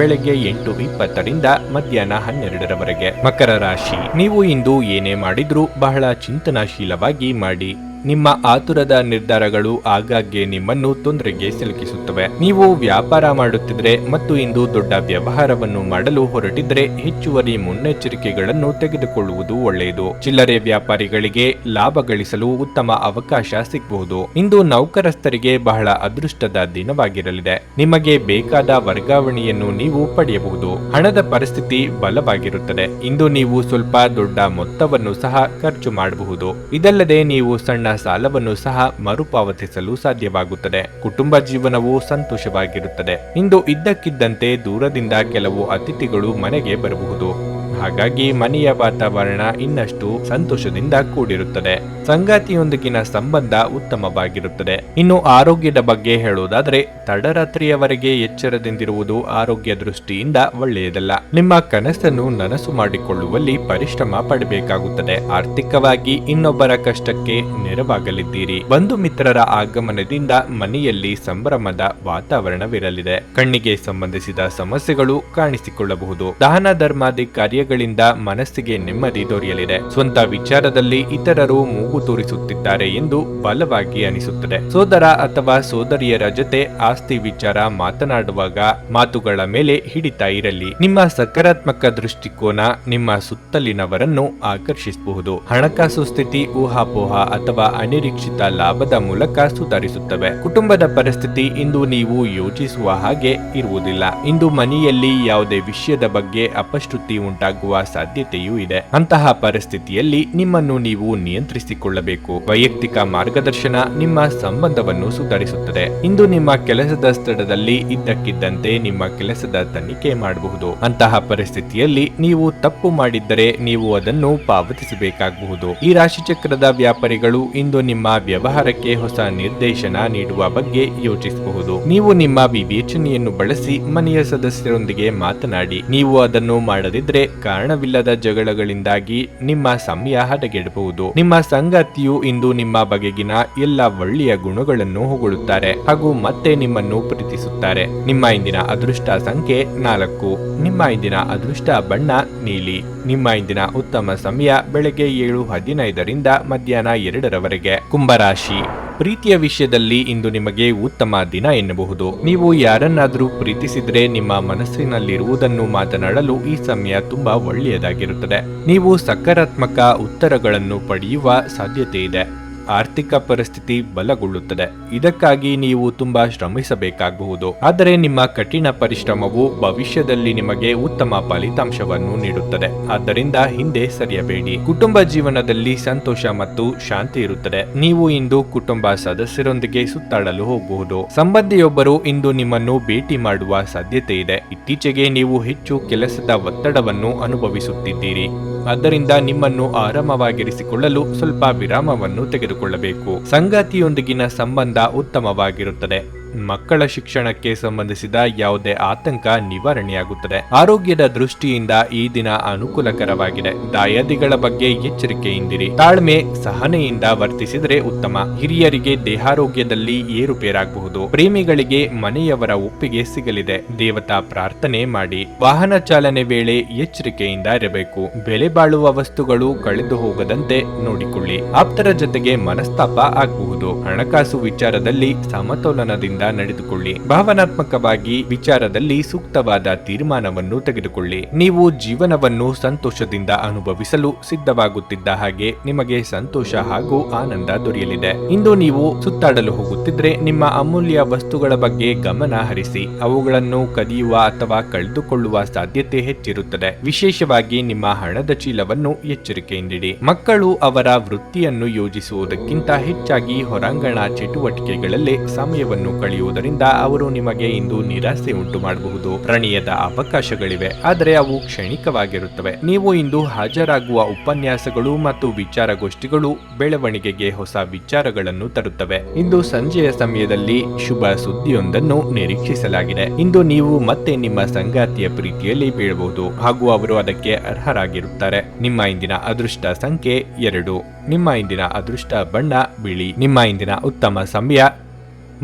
ಬೆಳಗ್ಗೆ 8:20ರಿಂದ ಮಧ್ಯಾಹ್ನ 12ರವರೆಗೆ. ಮಕರ ರಾಶಿ. ನೀವು ಇಂದು ಏನೇ ಮಾಡಿದ್ರೂ ಬಹಳ ಚಿಂತನಾಶೀಲವಾಗಿ ಮಾಡಿ. ನಿಮ್ಮ ಆತುರದ ನಿರ್ಧಾರಗಳು ಆಗಾಗ್ಗೆ ನಿಮ್ಮನ್ನು ತೊಂದರೆಗೆ ಸಿಲುಕಿಸುತ್ತವೆ. ನೀವು ವ್ಯಾಪಾರ ಮಾಡುತ್ತಿದ್ರೆ ಮತ್ತು ಇಂದು ದೊಡ್ಡ ವ್ಯವಹಾರವನ್ನು ಮಾಡಲು ಹೊರಟಿದ್ರೆ ಹೆಚ್ಚುವರಿ ಮುನ್ನೆಚ್ಚರಿಕೆಗಳನ್ನು ತೆಗೆದುಕೊಳ್ಳುವುದು ಒಳ್ಳೆಯದು. ಚಿಲ್ಲರೆ ವ್ಯಾಪಾರಿಗಳಿಗೆ ಲಾಭ ಗಳಿಸಲು ಉತ್ತಮ ಅವಕಾಶ ಸಿಗಬಹುದು. ಇಂದು ನೌಕರಸ್ಥರಿಗೆ ಬಹಳ ಅದೃಷ್ಟದ ದಿನವಾಗಿರಲಿದೆ. ನಿಮಗೆ ಬೇಕಾದ ವರ್ಗಾವಣೆಯನ್ನು ನೀವು ಪಡೆಯಬಹುದು. ಹಣದ ಪರಿಸ್ಥಿತಿ ಬಲವಾಗಿರುತ್ತದೆ. ಇಂದು ನೀವು ಸ್ವಲ್ಪ ದೊಡ್ಡ ಮೊತ್ತವನ್ನು ಸಹ ಖರ್ಚು ಮಾಡಬಹುದು. ಇದಲ್ಲದೆ ನೀವು ಸಣ್ಣ ಸಾಲವನ್ನು ಸಹ ಮರುಪಾವತಿಸಲು ಸಾಧ್ಯವಾಗುತ್ತದೆ. ಕುಟುಂಬ ಜೀವನವು ಸಂತೋಷವಾಗಿರುತ್ತದೆ. ಇಂದು ಇದ್ದಕ್ಕಿದ್ದಂತೆ ದೂರದಿಂದ ಕೆಲವು ಅತಿಥಿಗಳು ಮನೆಗೆ ಬರಬಹುದು. ಹಾಗಾಗಿ ಮನೆಯ ವಾತಾವರಣ ಇನ್ನಷ್ಟು ಸಂತೋಷದಿಂದ ಕೂಡಿರುತ್ತದೆ. ಸಂಗಾತಿಯೊಂದಿಗಿನ ಸಂಬಂಧ ಉತ್ತಮವಾಗಿರುತ್ತದೆ. ಇನ್ನು ಆರೋಗ್ಯದ ಬಗ್ಗೆ ಹೇಳುವುದಾದರೆ ತಡರಾತ್ರಿಯವರೆಗೆ ಎಚ್ಚರದಿಂದಿರುವುದು ಆರೋಗ್ಯ ದೃಷ್ಟಿಯಿಂದ ಒಳ್ಳೆಯದಲ್ಲ. ನಿಮ್ಮ ಕನಸನ್ನು ನನಸು ಮಾಡಿಕೊಳ್ಳುವಲ್ಲಿ ಪರಿಶ್ರಮ ಪಡಬೇಕಾಗುತ್ತದೆ. ಆರ್ಥಿಕವಾಗಿ ಇನ್ನೊಬ್ಬರ ಕಷ್ಟಕ್ಕೆ ನೆರವಾಗಲಿದ್ದೀರಿ. ಬಂಧು ಮಿತ್ರರ ಆಗಮನದಿಂದ ಮನೆಯಲ್ಲಿ ಸಂಭ್ರಮದ ವಾತಾವರಣವಿರಲಿದೆ. ಕಣ್ಣಿಗೆ ಸಂಬಂಧಿಸಿದ ಸಮಸ್ಯೆಗಳು ಕಾಣಿಸಿಕೊಳ್ಳಬಹುದು. ದಾನ ಧರ್ಮಾದಿ ಕಾರ್ಯಗಳಿಂದ ಮನಸ್ಸಿಗೆ ನೆಮ್ಮದಿ ದೊರೆಯಲಿದೆ. ಸ್ವಂತ ವಿಚಾರದಲ್ಲಿ ಇತರರು ಮೂಗು ತೋರಿಸುತ್ತಿದ್ದಾರೆ ಎಂದು ಬಲವಾಗಿ ಅನಿಸುತ್ತದೆ. ಸೋದರ ಅಥವಾ ಸೋದರಿಯರ ಜೊತೆ ಆಸ್ತಿ ವಿಚಾರ ಮಾತನಾಡುವಾಗ ಮಾತುಗಳ ಮೇಲೆ ಹಿಡಿತಾ ಇರಲಿ. ನಿಮ್ಮ ಸಕಾರಾತ್ಮಕ ದೃಷ್ಟಿಕೋನ ನಿಮ್ಮ ಸುತ್ತಲಿನವರನ್ನು ಆಕರ್ಷಿಸಬಹುದು. ಹಣಕಾಸು ಸ್ಥಿತಿ ಊಹಾಪೋಹ ಅಥವಾ ಅನಿರೀಕ್ಷಿತ ಲಾಭದ ಮೂಲಕ ಸುಧಾರಿಸುತ್ತವೆ. ಕುಟುಂಬದ ಪರಿಸ್ಥಿತಿ ಇಂದು ನೀವು ಯೋಚಿಸುವ ಹಾಗೆ ಇರುವುದಿಲ್ಲ. ಇಂದು ಮನೆಯಲ್ಲಿ ಯಾವುದೇ ವಿಷಯದ ಬಗ್ಗೆ ಅಪಶ್ರುತಿ ಉಂಟಾಗುವ ಸಾಧ್ಯತೆಯೂ ಇದೆ. ಅಂತಹ ಪರಿಸ್ಥಿತಿಯಲ್ಲಿ ನಿಮ್ಮನ್ನು ನೀವು ನಿಯಂತ್ರಿಸಿಕೊಳ್ಳಬೇಕು. ವೈಯಕ್ತಿಕ ಮಾರ್ಗದರ್ಶನ ನಿಮ್ಮ ಸಂಬಂಧವನ್ನು ಸುಧಾರಿಸುತ್ತದೆ. ಇಂದು ನಿಮ್ಮ ಕೆಲಸದ ಸ್ಥಳದಲ್ಲಿ ಇದ್ದಕ್ಕಿದ್ದಂತೆ ನಿಮ್ಮ ಕೆಲಸದ ತನಿಖೆ ಮಾಡಬಹುದು. ಅಂತಹ ಪರಿಸ್ಥಿತಿಯಲ್ಲಿ ನೀವು ತಪ್ಪು ಮಾಡಿದ್ದರೆ ನೀವು ಅದನ್ನು ಪಾವತಿಸಬೇಕಾಗಬಹುದು. ಈ ರಾಶಿಚಕ್ರದ ವ್ಯಾಪಾರಿಗಳು ಇಂದು ನಿಮ್ಮ ವ್ಯವಹಾರಕ್ಕೆ ಹೊಸ ನಿರ್ದೇಶನ ನೀಡುವ ಬಗ್ಗೆ ಯೋಚಿಸಬಹುದು. ನೀವು ನಿಮ್ಮ ವಿವೇಚನೆಯನ್ನು ಬಳಸಿ ಮನೆಯ ಸದಸ್ಯರೊಂದಿಗೆ ಮಾತನಾಡಿ. ನೀವು ಅದನ್ನು ಮಾಡದಿದ್ರೆ ಕಾರಣವಿಲ್ಲದ ಜಗಳಗಳಿಂದಾಗಿ ನಿಮ್ಮ ಸಮಯ ಹದಗೆಡಬಹುದು. ನಿಮ್ಮ ಸಂಗಾತಿಯು ಇಂದು ನಿಮ್ಮ ಬಗೆಗಿನ ಎಲ್ಲ ಒಳ್ಳೆಯ ಗುಣಗಳನ್ನು ಹೊಗಳುತ್ತಾರೆ ಹಾಗೂ ಮತ್ತೆ ನಿಮ್ಮನ್ನು ಪ್ರೀತಿಸುತ್ತಾರೆ. ನಿಮ್ಮ ಇಂದಿನ ಅದೃಷ್ಟ ಸಂಖ್ಯೆ 4. ನಿಮ್ಮ ಇಂದಿನ ಅದೃಷ್ಟ ಬಣ್ಣ ನೀಲಿ. ನಿಮ್ಮ ಇಂದಿನ ಉತ್ತಮ ಸಮಯ ಬೆಳಗ್ಗೆ 7:15ರಿಂದ ಮಧ್ಯಾಹ್ನ 2ರವರೆಗೆ. ಕುಂಭರಾಶಿ. ಪ್ರೀತಿಯ ವಿಷಯದಲ್ಲಿ ಇಂದು ನಿಮಗೆ ಉತ್ತಮ ದಿನ ಎನ್ನಬಹುದು. ನೀವು ಯಾರನ್ನಾದರೂ ಪ್ರೀತಿಸಿದ್ರೆ ನಿಮ್ಮ ಮನಸ್ಸಿನಲ್ಲಿರುವುದನ್ನು ಮಾತನಾಡಲು ಈ ಸಮಯ ತುಂಬಾ ಒಳ್ಳೆಯದಾಗಿರುತ್ತದೆ. ನೀವು ಸಕಾರಾತ್ಮಕ ಉತ್ತರಗಳನ್ನು ಪಡೆಯುವ ಸಾಧ್ಯತೆ ಇದೆ. ಆರ್ಥಿಕ ಪರಿಸ್ಥಿತಿ ಬಲಗೊಳ್ಳುತ್ತದೆ. ಇದಕ್ಕಾಗಿ ನೀವು ತುಂಬಾ ಶ್ರಮಿಸಬೇಕಾಗಬಹುದು. ಆದರೆ ನಿಮ್ಮ ಕಠಿಣ ಪರಿಶ್ರಮವು ಭವಿಷ್ಯದಲ್ಲಿ ನಿಮಗೆ ಉತ್ತಮ ಫಲಿತಾಂಶವನ್ನು ನೀಡುತ್ತದೆ. ಆದ್ದರಿಂದ ಹಿಂದೆ ಸರಿಯಬೇಡಿ. ಕುಟುಂಬ ಜೀವನದಲ್ಲಿ ಸಂತೋಷ ಮತ್ತು ಶಾಂತಿ ಇರುತ್ತದೆ. ನೀವು ಇಂದು ಕುಟುಂಬ ಸದಸ್ಯರೊಂದಿಗೆ ಸುತ್ತಾಡಲು ಹೋಗಬಹುದು. ಸಂಬಂಧಿಯೊಬ್ಬರು ಇಂದು ನಿಮ್ಮನ್ನು ಭೇಟಿ ಮಾಡುವ ಸಾಧ್ಯತೆ ಇದೆ. ಇತ್ತೀಚೆಗೆ ನೀವು ಹೆಚ್ಚು ಕೆಲಸದ ಒತ್ತಡವನ್ನು ಅನುಭವಿಸುತ್ತಿದ್ದೀರಿ. ಆದ್ದರಿಂದ ನಿಮ್ಮನ್ನು ಆರಾಮವಾಗಿರಿಸಿಕೊಳ್ಳಲು ಸ್ವಲ್ಪ ವಿರಾಮವನ್ನು ತೆಗೆದುಕೊಳ್ಳಬೇಕು. ಸಂಗಾತಿಯೊಂದಿಗಿನ ಸಂಬಂಧ ಉತ್ತಮವಾಗಿರುತ್ತದೆ. ಮಕ್ಕಳ ಶಿಕ್ಷಣಕ್ಕೆ ಸಂಬಂಧಿಸಿದ ಯಾವುದೇ ಆತಂಕ ನಿವಾರಣೆಯಾಗುತ್ತದೆ. ಆರೋಗ್ಯದ ದೃಷ್ಟಿಯಿಂದ ಈ ದಿನ ಅನುಕೂಲಕರವಾಗಿದೆ. ದಾಯಾದಿಗಳ ಬಗ್ಗೆ ಎಚ್ಚರಿಕೆಯಿಂದಿರಿ. ತಾಳ್ಮೆ ಸಹನೆಯಿಂದ ವರ್ತಿಸಿದರೆ ಉತ್ತಮ. ಹಿರಿಯರಿಗೆ ದೇಹಾರೋಗ್ಯದಲ್ಲಿ ಏರುಪೇರಾಗಬಹುದು. ಪ್ರೇಮಿಗಳಿಗೆ ಮನೆಯವರ ಒಪ್ಪಿಗೆ ಸಿಗಲಿದೆ. ದೇವತಾ ಪ್ರಾರ್ಥನೆ ಮಾಡಿ. ವಾಹನ ಚಾಲನೆ ವೇಳೆ ಎಚ್ಚರಿಕೆಯಿಂದ ಇರಬೇಕು. ಬೆಲೆ ಬಾಳುವ ವಸ್ತುಗಳು ಕಳೆದು ಹೋಗದಂತೆ ನೋಡಿಕೊಳ್ಳಿ. ಆಪ್ತರ ಜೊತೆಗೆ ಮನಸ್ತಾಪ ಆಗಬಹುದು. ಹಣಕಾಸು ವಿಚಾರದಲ್ಲಿ ಸಮತೋಲನದಿಂದ ನಡೆದುಕೊಳ್ಳಿ. ಭಾವನಾತ್ಮಕವಾಗಿ ವಿಚಾರದಲ್ಲಿ ಸೂಕ್ತವಾದ ತೀರ್ಮಾನವನ್ನು ತೆಗೆದುಕೊಳ್ಳಿ. ನೀವು ಜೀವನವನ್ನು ಸಂತೋಷದಿಂದ ಅನುಭವಿಸಲು ಸಿದ್ಧವಾಗುತ್ತಿದ್ದ ಹಾಗೆ ನಿಮಗೆ ಸಂತೋಷ ಹಾಗೂ ಆನಂದ ದೊರೆಯಲಿದೆ. ಇಂದು ನೀವು ಸುತ್ತಾಡಲು ಹೋಗುತ್ತಿದ್ರೆ ನಿಮ್ಮ ಅಮೂಲ್ಯ ವಸ್ತುಗಳ ಬಗ್ಗೆ ಗಮನ ಹರಿಸಿ. ಅವುಗಳನ್ನು ಕದಿಯುವ ಅಥವಾ ಕಳೆದುಕೊಳ್ಳುವ ಸಾಧ್ಯತೆ ಹೆಚ್ಚಿರುತ್ತದೆ. ವಿಶೇಷವಾಗಿ ನಿಮ್ಮ ಹಣದ ಚೀಲವನ್ನು ಎಚ್ಚರಿಕೆಯಿಂದಿಡಿ. ಮಕ್ಕಳು ಅವರ ವೃತ್ತಿಯನ್ನು ಯೋಜಿಸುವುದಕ್ಕಿಂತ ಹೆಚ್ಚಾಗಿ ಹೊರಾಂಗಣ ಚಟುವಟಿಕೆಗಳಲ್ಲೇ ಸಮಯವನ್ನು ಕಳೆಯುವುದರಿಂದ ಅವರು ನಿಮಗೆ ಇಂದು ನಿರಾಸೆ ಉಂಟು ಮಾಡಬಹುದು. ಪ್ರಣಯದ ಅವಕಾಶಗಳಿವೆ, ಆದರೆ ಅವು ಕ್ಷಣಿಕವಾಗಿರುತ್ತವೆ. ನೀವು ಇಂದು ಹಾಜರಾಗುವ ಉಪನ್ಯಾಸಗಳು ಮತ್ತು ವಿಚಾರಗೋಷ್ಠಿಗಳು ಬೆಳವಣಿಗೆಗೆ ಹೊಸ ವಿಚಾರಗಳನ್ನು ತರುತ್ತವೆ. ಇಂದು ಸಂಜೆಯ ಸಮಯದಲ್ಲಿ ಶುಭ ಸುದ್ದಿಯೊಂದನ್ನು ನಿರೀಕ್ಷಿಸಲಾಗಿದೆ. ಇಂದು ನೀವು ಮತ್ತೆ ನಿಮ್ಮ ಸಂಗಾತಿಯ ಪ್ರೀತಿಯಲ್ಲಿ ಬೀಳಬಹುದು ಹಾಗೂ ಅವರು ಅದಕ್ಕೆ ಅರ್ಹರಾಗಿರುತ್ತಾರೆ. ನಿಮ್ಮ ಇಂದಿನ ಅದೃಷ್ಟ ಸಂಖ್ಯೆ 2. ನಿಮ್ಮ ಇಂದಿನ ಅದೃಷ್ಟ ಬಣ್ಣ ಬಿಳಿ. ನಿಮ್ಮ ಇಂದಿನ ಉತ್ತಮ ಸಮಯ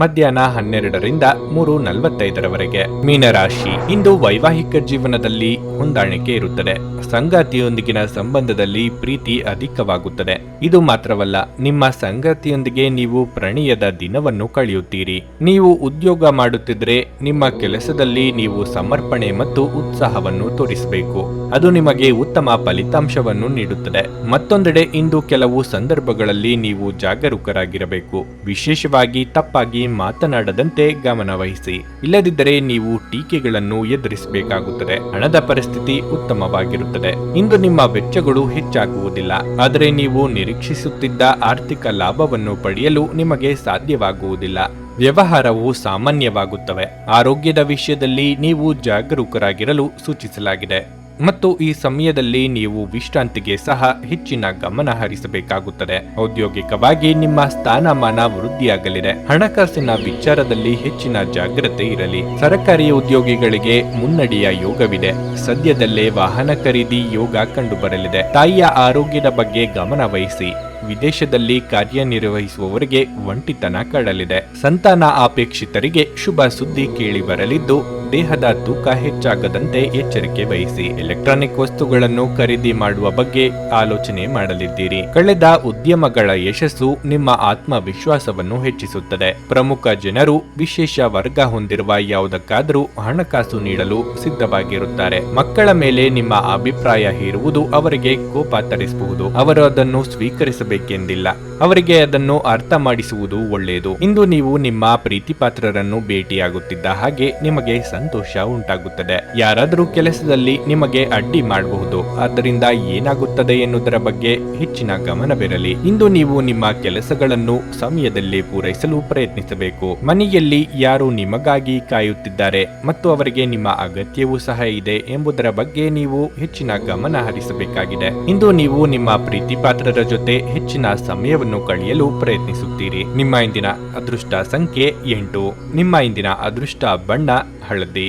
ಮಧ್ಯಾಹ್ನ 12ರಿಂದ 3:45ರವರೆಗೆ. ಮೀನರಾಶಿ, ಇಂದು ವೈವಾಹಿಕ ಜೀವನದಲ್ಲಿ ಹೊಂದಾಣಿಕೆ ಇರುತ್ತದೆ. ಸಂಗಾತಿಯೊಂದಿಗಿನ ಸಂಬಂಧದಲ್ಲಿ ಪ್ರೀತಿ ಅಧಿಕವಾಗುತ್ತದೆ. ಇದು ಮಾತ್ರವಲ್ಲ, ನಿಮ್ಮ ಸಂಗಾತಿಯೊಂದಿಗೆ ನೀವು ಪ್ರಣಯದ ದಿನವನ್ನು ಕಳೆಯುತ್ತೀರಿ. ನೀವು ಉದ್ಯೋಗ ಮಾಡುತ್ತಿದ್ರೆ ನಿಮ್ಮ ಕೆಲಸದಲ್ಲಿ ನೀವು ಸಮರ್ಪಣೆ ಮತ್ತು ಉತ್ಸಾಹವನ್ನು ತೋರಿಸಬೇಕು. ಅದು ನಿಮಗೆ ಉತ್ತಮ ಫಲಿತಾಂಶವನ್ನು ನೀಡುತ್ತದೆ. ಮತ್ತೊಂದೆಡೆ ಇಂದು ಕೆಲವು ಸಂದರ್ಭಗಳಲ್ಲಿ ನೀವು ಜಾಗರೂಕರಾಗಿರಬೇಕು. ವಿಶೇಷವಾಗಿ ತಪ್ಪಾಗಿ ಮಾತನಾಡದಂತೆ ಗಮನ ವಹಿಸಿ. ಇಲ್ಲದಿದ್ದರೆ ನೀವು ಟೀಕೆಗಳನ್ನು ಎದುರಿಸಬೇಕಾಗುತ್ತದೆ. ಹಣದ ಪರಿಸ್ಥಿತಿ ಉತ್ತಮವಾಗಿರುತ್ತದೆ. ಇಂದು ನಿಮ್ಮ ವೆಚ್ಚಗಳು ಹೆಚ್ಚಾಗುವುದಿಲ್ಲ, ಆದರೆ ನೀವು ನಿರೀಕ್ಷಿಸುತ್ತಿದ್ದ ಆರ್ಥಿಕ ಲಾಭವನ್ನು ಪಡೆಯಲು ನಿಮಗೆ ಸಾಧ್ಯವಾಗುವುದಿಲ್ಲ. ವ್ಯವಹಾರವು ಸಾಮಾನ್ಯವಾಗುತ್ತವೆ. ಆರೋಗ್ಯದ ವಿಷಯದಲ್ಲಿ ನೀವು ಜಾಗರೂಕರಾಗಿರಲು ಸೂಚಿಸಲಾಗಿದೆ ಮತ್ತು ಈ ಸಮಯದಲ್ಲಿ ನೀವು ವಿಶ್ರಾಂತಿಗೆ ಸಹ ಹೆಚ್ಚಿನ ಗಮನ ಹರಿಸಬೇಕಾಗುತ್ತದೆ. ಔದ್ಯೋಗಿಕವಾಗಿ ನಿಮ್ಮ ಸ್ಥಾನಮಾನ ವೃದ್ಧಿಯಾಗಲಿದೆ. ಹಣಕಾಸಿನ ವಿಚಾರದಲ್ಲಿ ಹೆಚ್ಚಿನ ಜಾಗ್ರತೆ ಇರಲಿ. ಸರ್ಕಾರಿ ಉದ್ಯೋಗಿಗಳಿಗೆ ಮುನ್ನಡೆಯ ಯೋಗವಿದೆ. ಸದ್ಯದಲ್ಲೇ ವಾಹನ ಖರೀದಿ ಯೋಗ ಕಂಡುಬರಲಿದೆ. ತಾಯಿಯ ಆರೋಗ್ಯದ ಬಗ್ಗೆ ಗಮನ ವಹಿಸಿ. ವಿದೇಶದಲ್ಲಿ ಕಾರ್ಯನಿರ್ವಹಿಸುವವರಿಗೆ ಒಂಟಿತನ ಕಾಡಲಿದೆ. ಸಂತಾನ ಅಪೇಕ್ಷಿತರಿಗೆ ಶುಭ ಸುದ್ದಿ ಕೇಳಿ ಬರಲಿದ್ದು ದೇಹದ ತೂಕ ಹೆಚ್ಚಾಗದಂತೆ ಎಚ್ಚರಿಕೆ ವಹಿಸಿ. ಎಲೆಕ್ಟ್ರಾನಿಕ್ ವಸ್ತುಗಳನ್ನು ಖರೀದಿ ಮಾಡುವ ಬಗ್ಗೆ ಆಲೋಚನೆ ಮಾಡಲಿದ್ದೀರಿ. ಕಳೆದ ಉದ್ಯಮಗಳ ಯಶಸ್ಸು ನಿಮ್ಮ ಆತ್ಮವಿಶ್ವಾಸವನ್ನು ಹೆಚ್ಚಿಸುತ್ತದೆ. ಪ್ರಮುಖ ಜನರು ವಿಶೇಷ ವರ್ಗ ಹೊಂದಿರುವ ಯಾವುದಕ್ಕಾದರೂ ಹಣಕಾಸು ನೀಡಲು ಸಿದ್ಧವಾಗಿರುತ್ತಾರೆ. ಮಕ್ಕಳ ಮೇಲೆ ನಿಮ್ಮ ಅಭಿಪ್ರಾಯ ಹೇರುವುದು ಅವರಿಗೆ ಕೋಪ ತರಿಸಬಹುದು. ಅವರು ಅದನ್ನು ಸ್ವೀಕರಿಸಬೇಕೆಂದಿಲ್ಲ. ಅವರಿಗೆ ಅದನ್ನು ಅರ್ಥ ಮಾಡಿಸುವುದು ಒಳ್ಳೆಯದು. ಇಂದು ನೀವು ನಿಮ್ಮ ಪ್ರೀತಿಪಾತ್ರರನ್ನು ಭೇಟಿಯಾಗುತ್ತಿದ್ದ ಹಾಗೆ ನಿಮಗೆ ಸಂತೋಷ ಉಂಟಾಗುತ್ತದೆ. ಯಾರಾದರೂ ಕೆಲಸದಲ್ಲಿ ನಿಮಗೆ ಅಡ್ಡಿ ಮಾಡಬಹುದು. ಆದ್ದರಿಂದ ಏನಾಗುತ್ತದೆ ಎನ್ನುವುದರ ಬಗ್ಗೆ ಹೆಚ್ಚಿನ ಗಮನವಿರಲಿ. ಇಂದು ನೀವು ನಿಮ್ಮ ಕೆಲಸಗಳನ್ನು ಸಮಯದಲ್ಲಿ ಪೂರೈಸಲು ಪ್ರಯತ್ನಿಸಬೇಕು. ಮನೆಯಲ್ಲಿ ಯಾರು ನಿಮಗಾಗಿ ಕಾಯುತ್ತಿದ್ದಾರೆ ಮತ್ತು ಅವರಿಗೆ ನಿಮ್ಮ ಅಗತ್ಯವೂ ಸಹ ಇದೆ ಎಂಬುದರ ಬಗ್ಗೆ ನೀವು ಹೆಚ್ಚಿನ ಗಮನ ಹರಿಸಬೇಕಾಗಿದೆ. ಇಂದು ನೀವು ನಿಮ್ಮ ಪ್ರೀತಿಪಾತ್ರರ ಜೊತೆ ಹೆಚ್ಚಿನ ಸಮಯವನ್ನು ಕಳೆಯಲು ಪ್ರಯತ್ನಿಸುತ್ತೀರಿ. ನಿಮ್ಮ ಇಂದಿನ ಅದೃಷ್ಟ ಸಂಖ್ಯೆ 8. ನಿಮ್ಮ ಇಂದಿನ ಅದೃಷ್ಟ ಬಣ್ಣ ಹಳದಿ.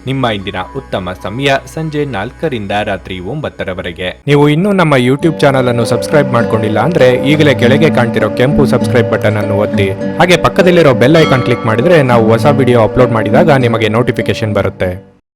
ನಿಮ್ಮ ಇಂದಿನ ಉತ್ತಮ ಸಮಯ ಸಂಜೆ 4ರಿಂದ ರಾತ್ರಿ 9ರವರೆಗೆ. ನೀವು ಇನ್ನೂ ನಮ್ಮ ಯೂಟ್ಯೂಬ್ ಚಾನಲ್ ಅನ್ನು ಸಬ್ಸ್ಕ್ರೈಬ್ ಮಾಡ್ಕೊಂಡಿಲ್ಲ ಅಂದ್ರೆ ಈಗಲೇ ಕೆಳಗೆ ಕಾಣ್ತಿರೋ ಕೆಂಪು ಸಬ್ಸ್ಕ್ರೈಬ್ ಬಟನ್ ಅನ್ನು ಒತ್ತಿ. ಹಾಗೆ ಪಕ್ಕದಲ್ಲಿರೋ ಬೆಲ್ ಐಕಾನ್ ಕ್ಲಿಕ್ ಮಾಡಿದ್ರೆ ನಾವು ಹೊಸ ವಿಡಿಯೋ ಅಪ್ಲೋಡ್ ಮಾಡಿದಾಗ ನಿಮಗೆ ನೋಟಿಫಿಕೇಶನ್ ಬರುತ್ತೆ.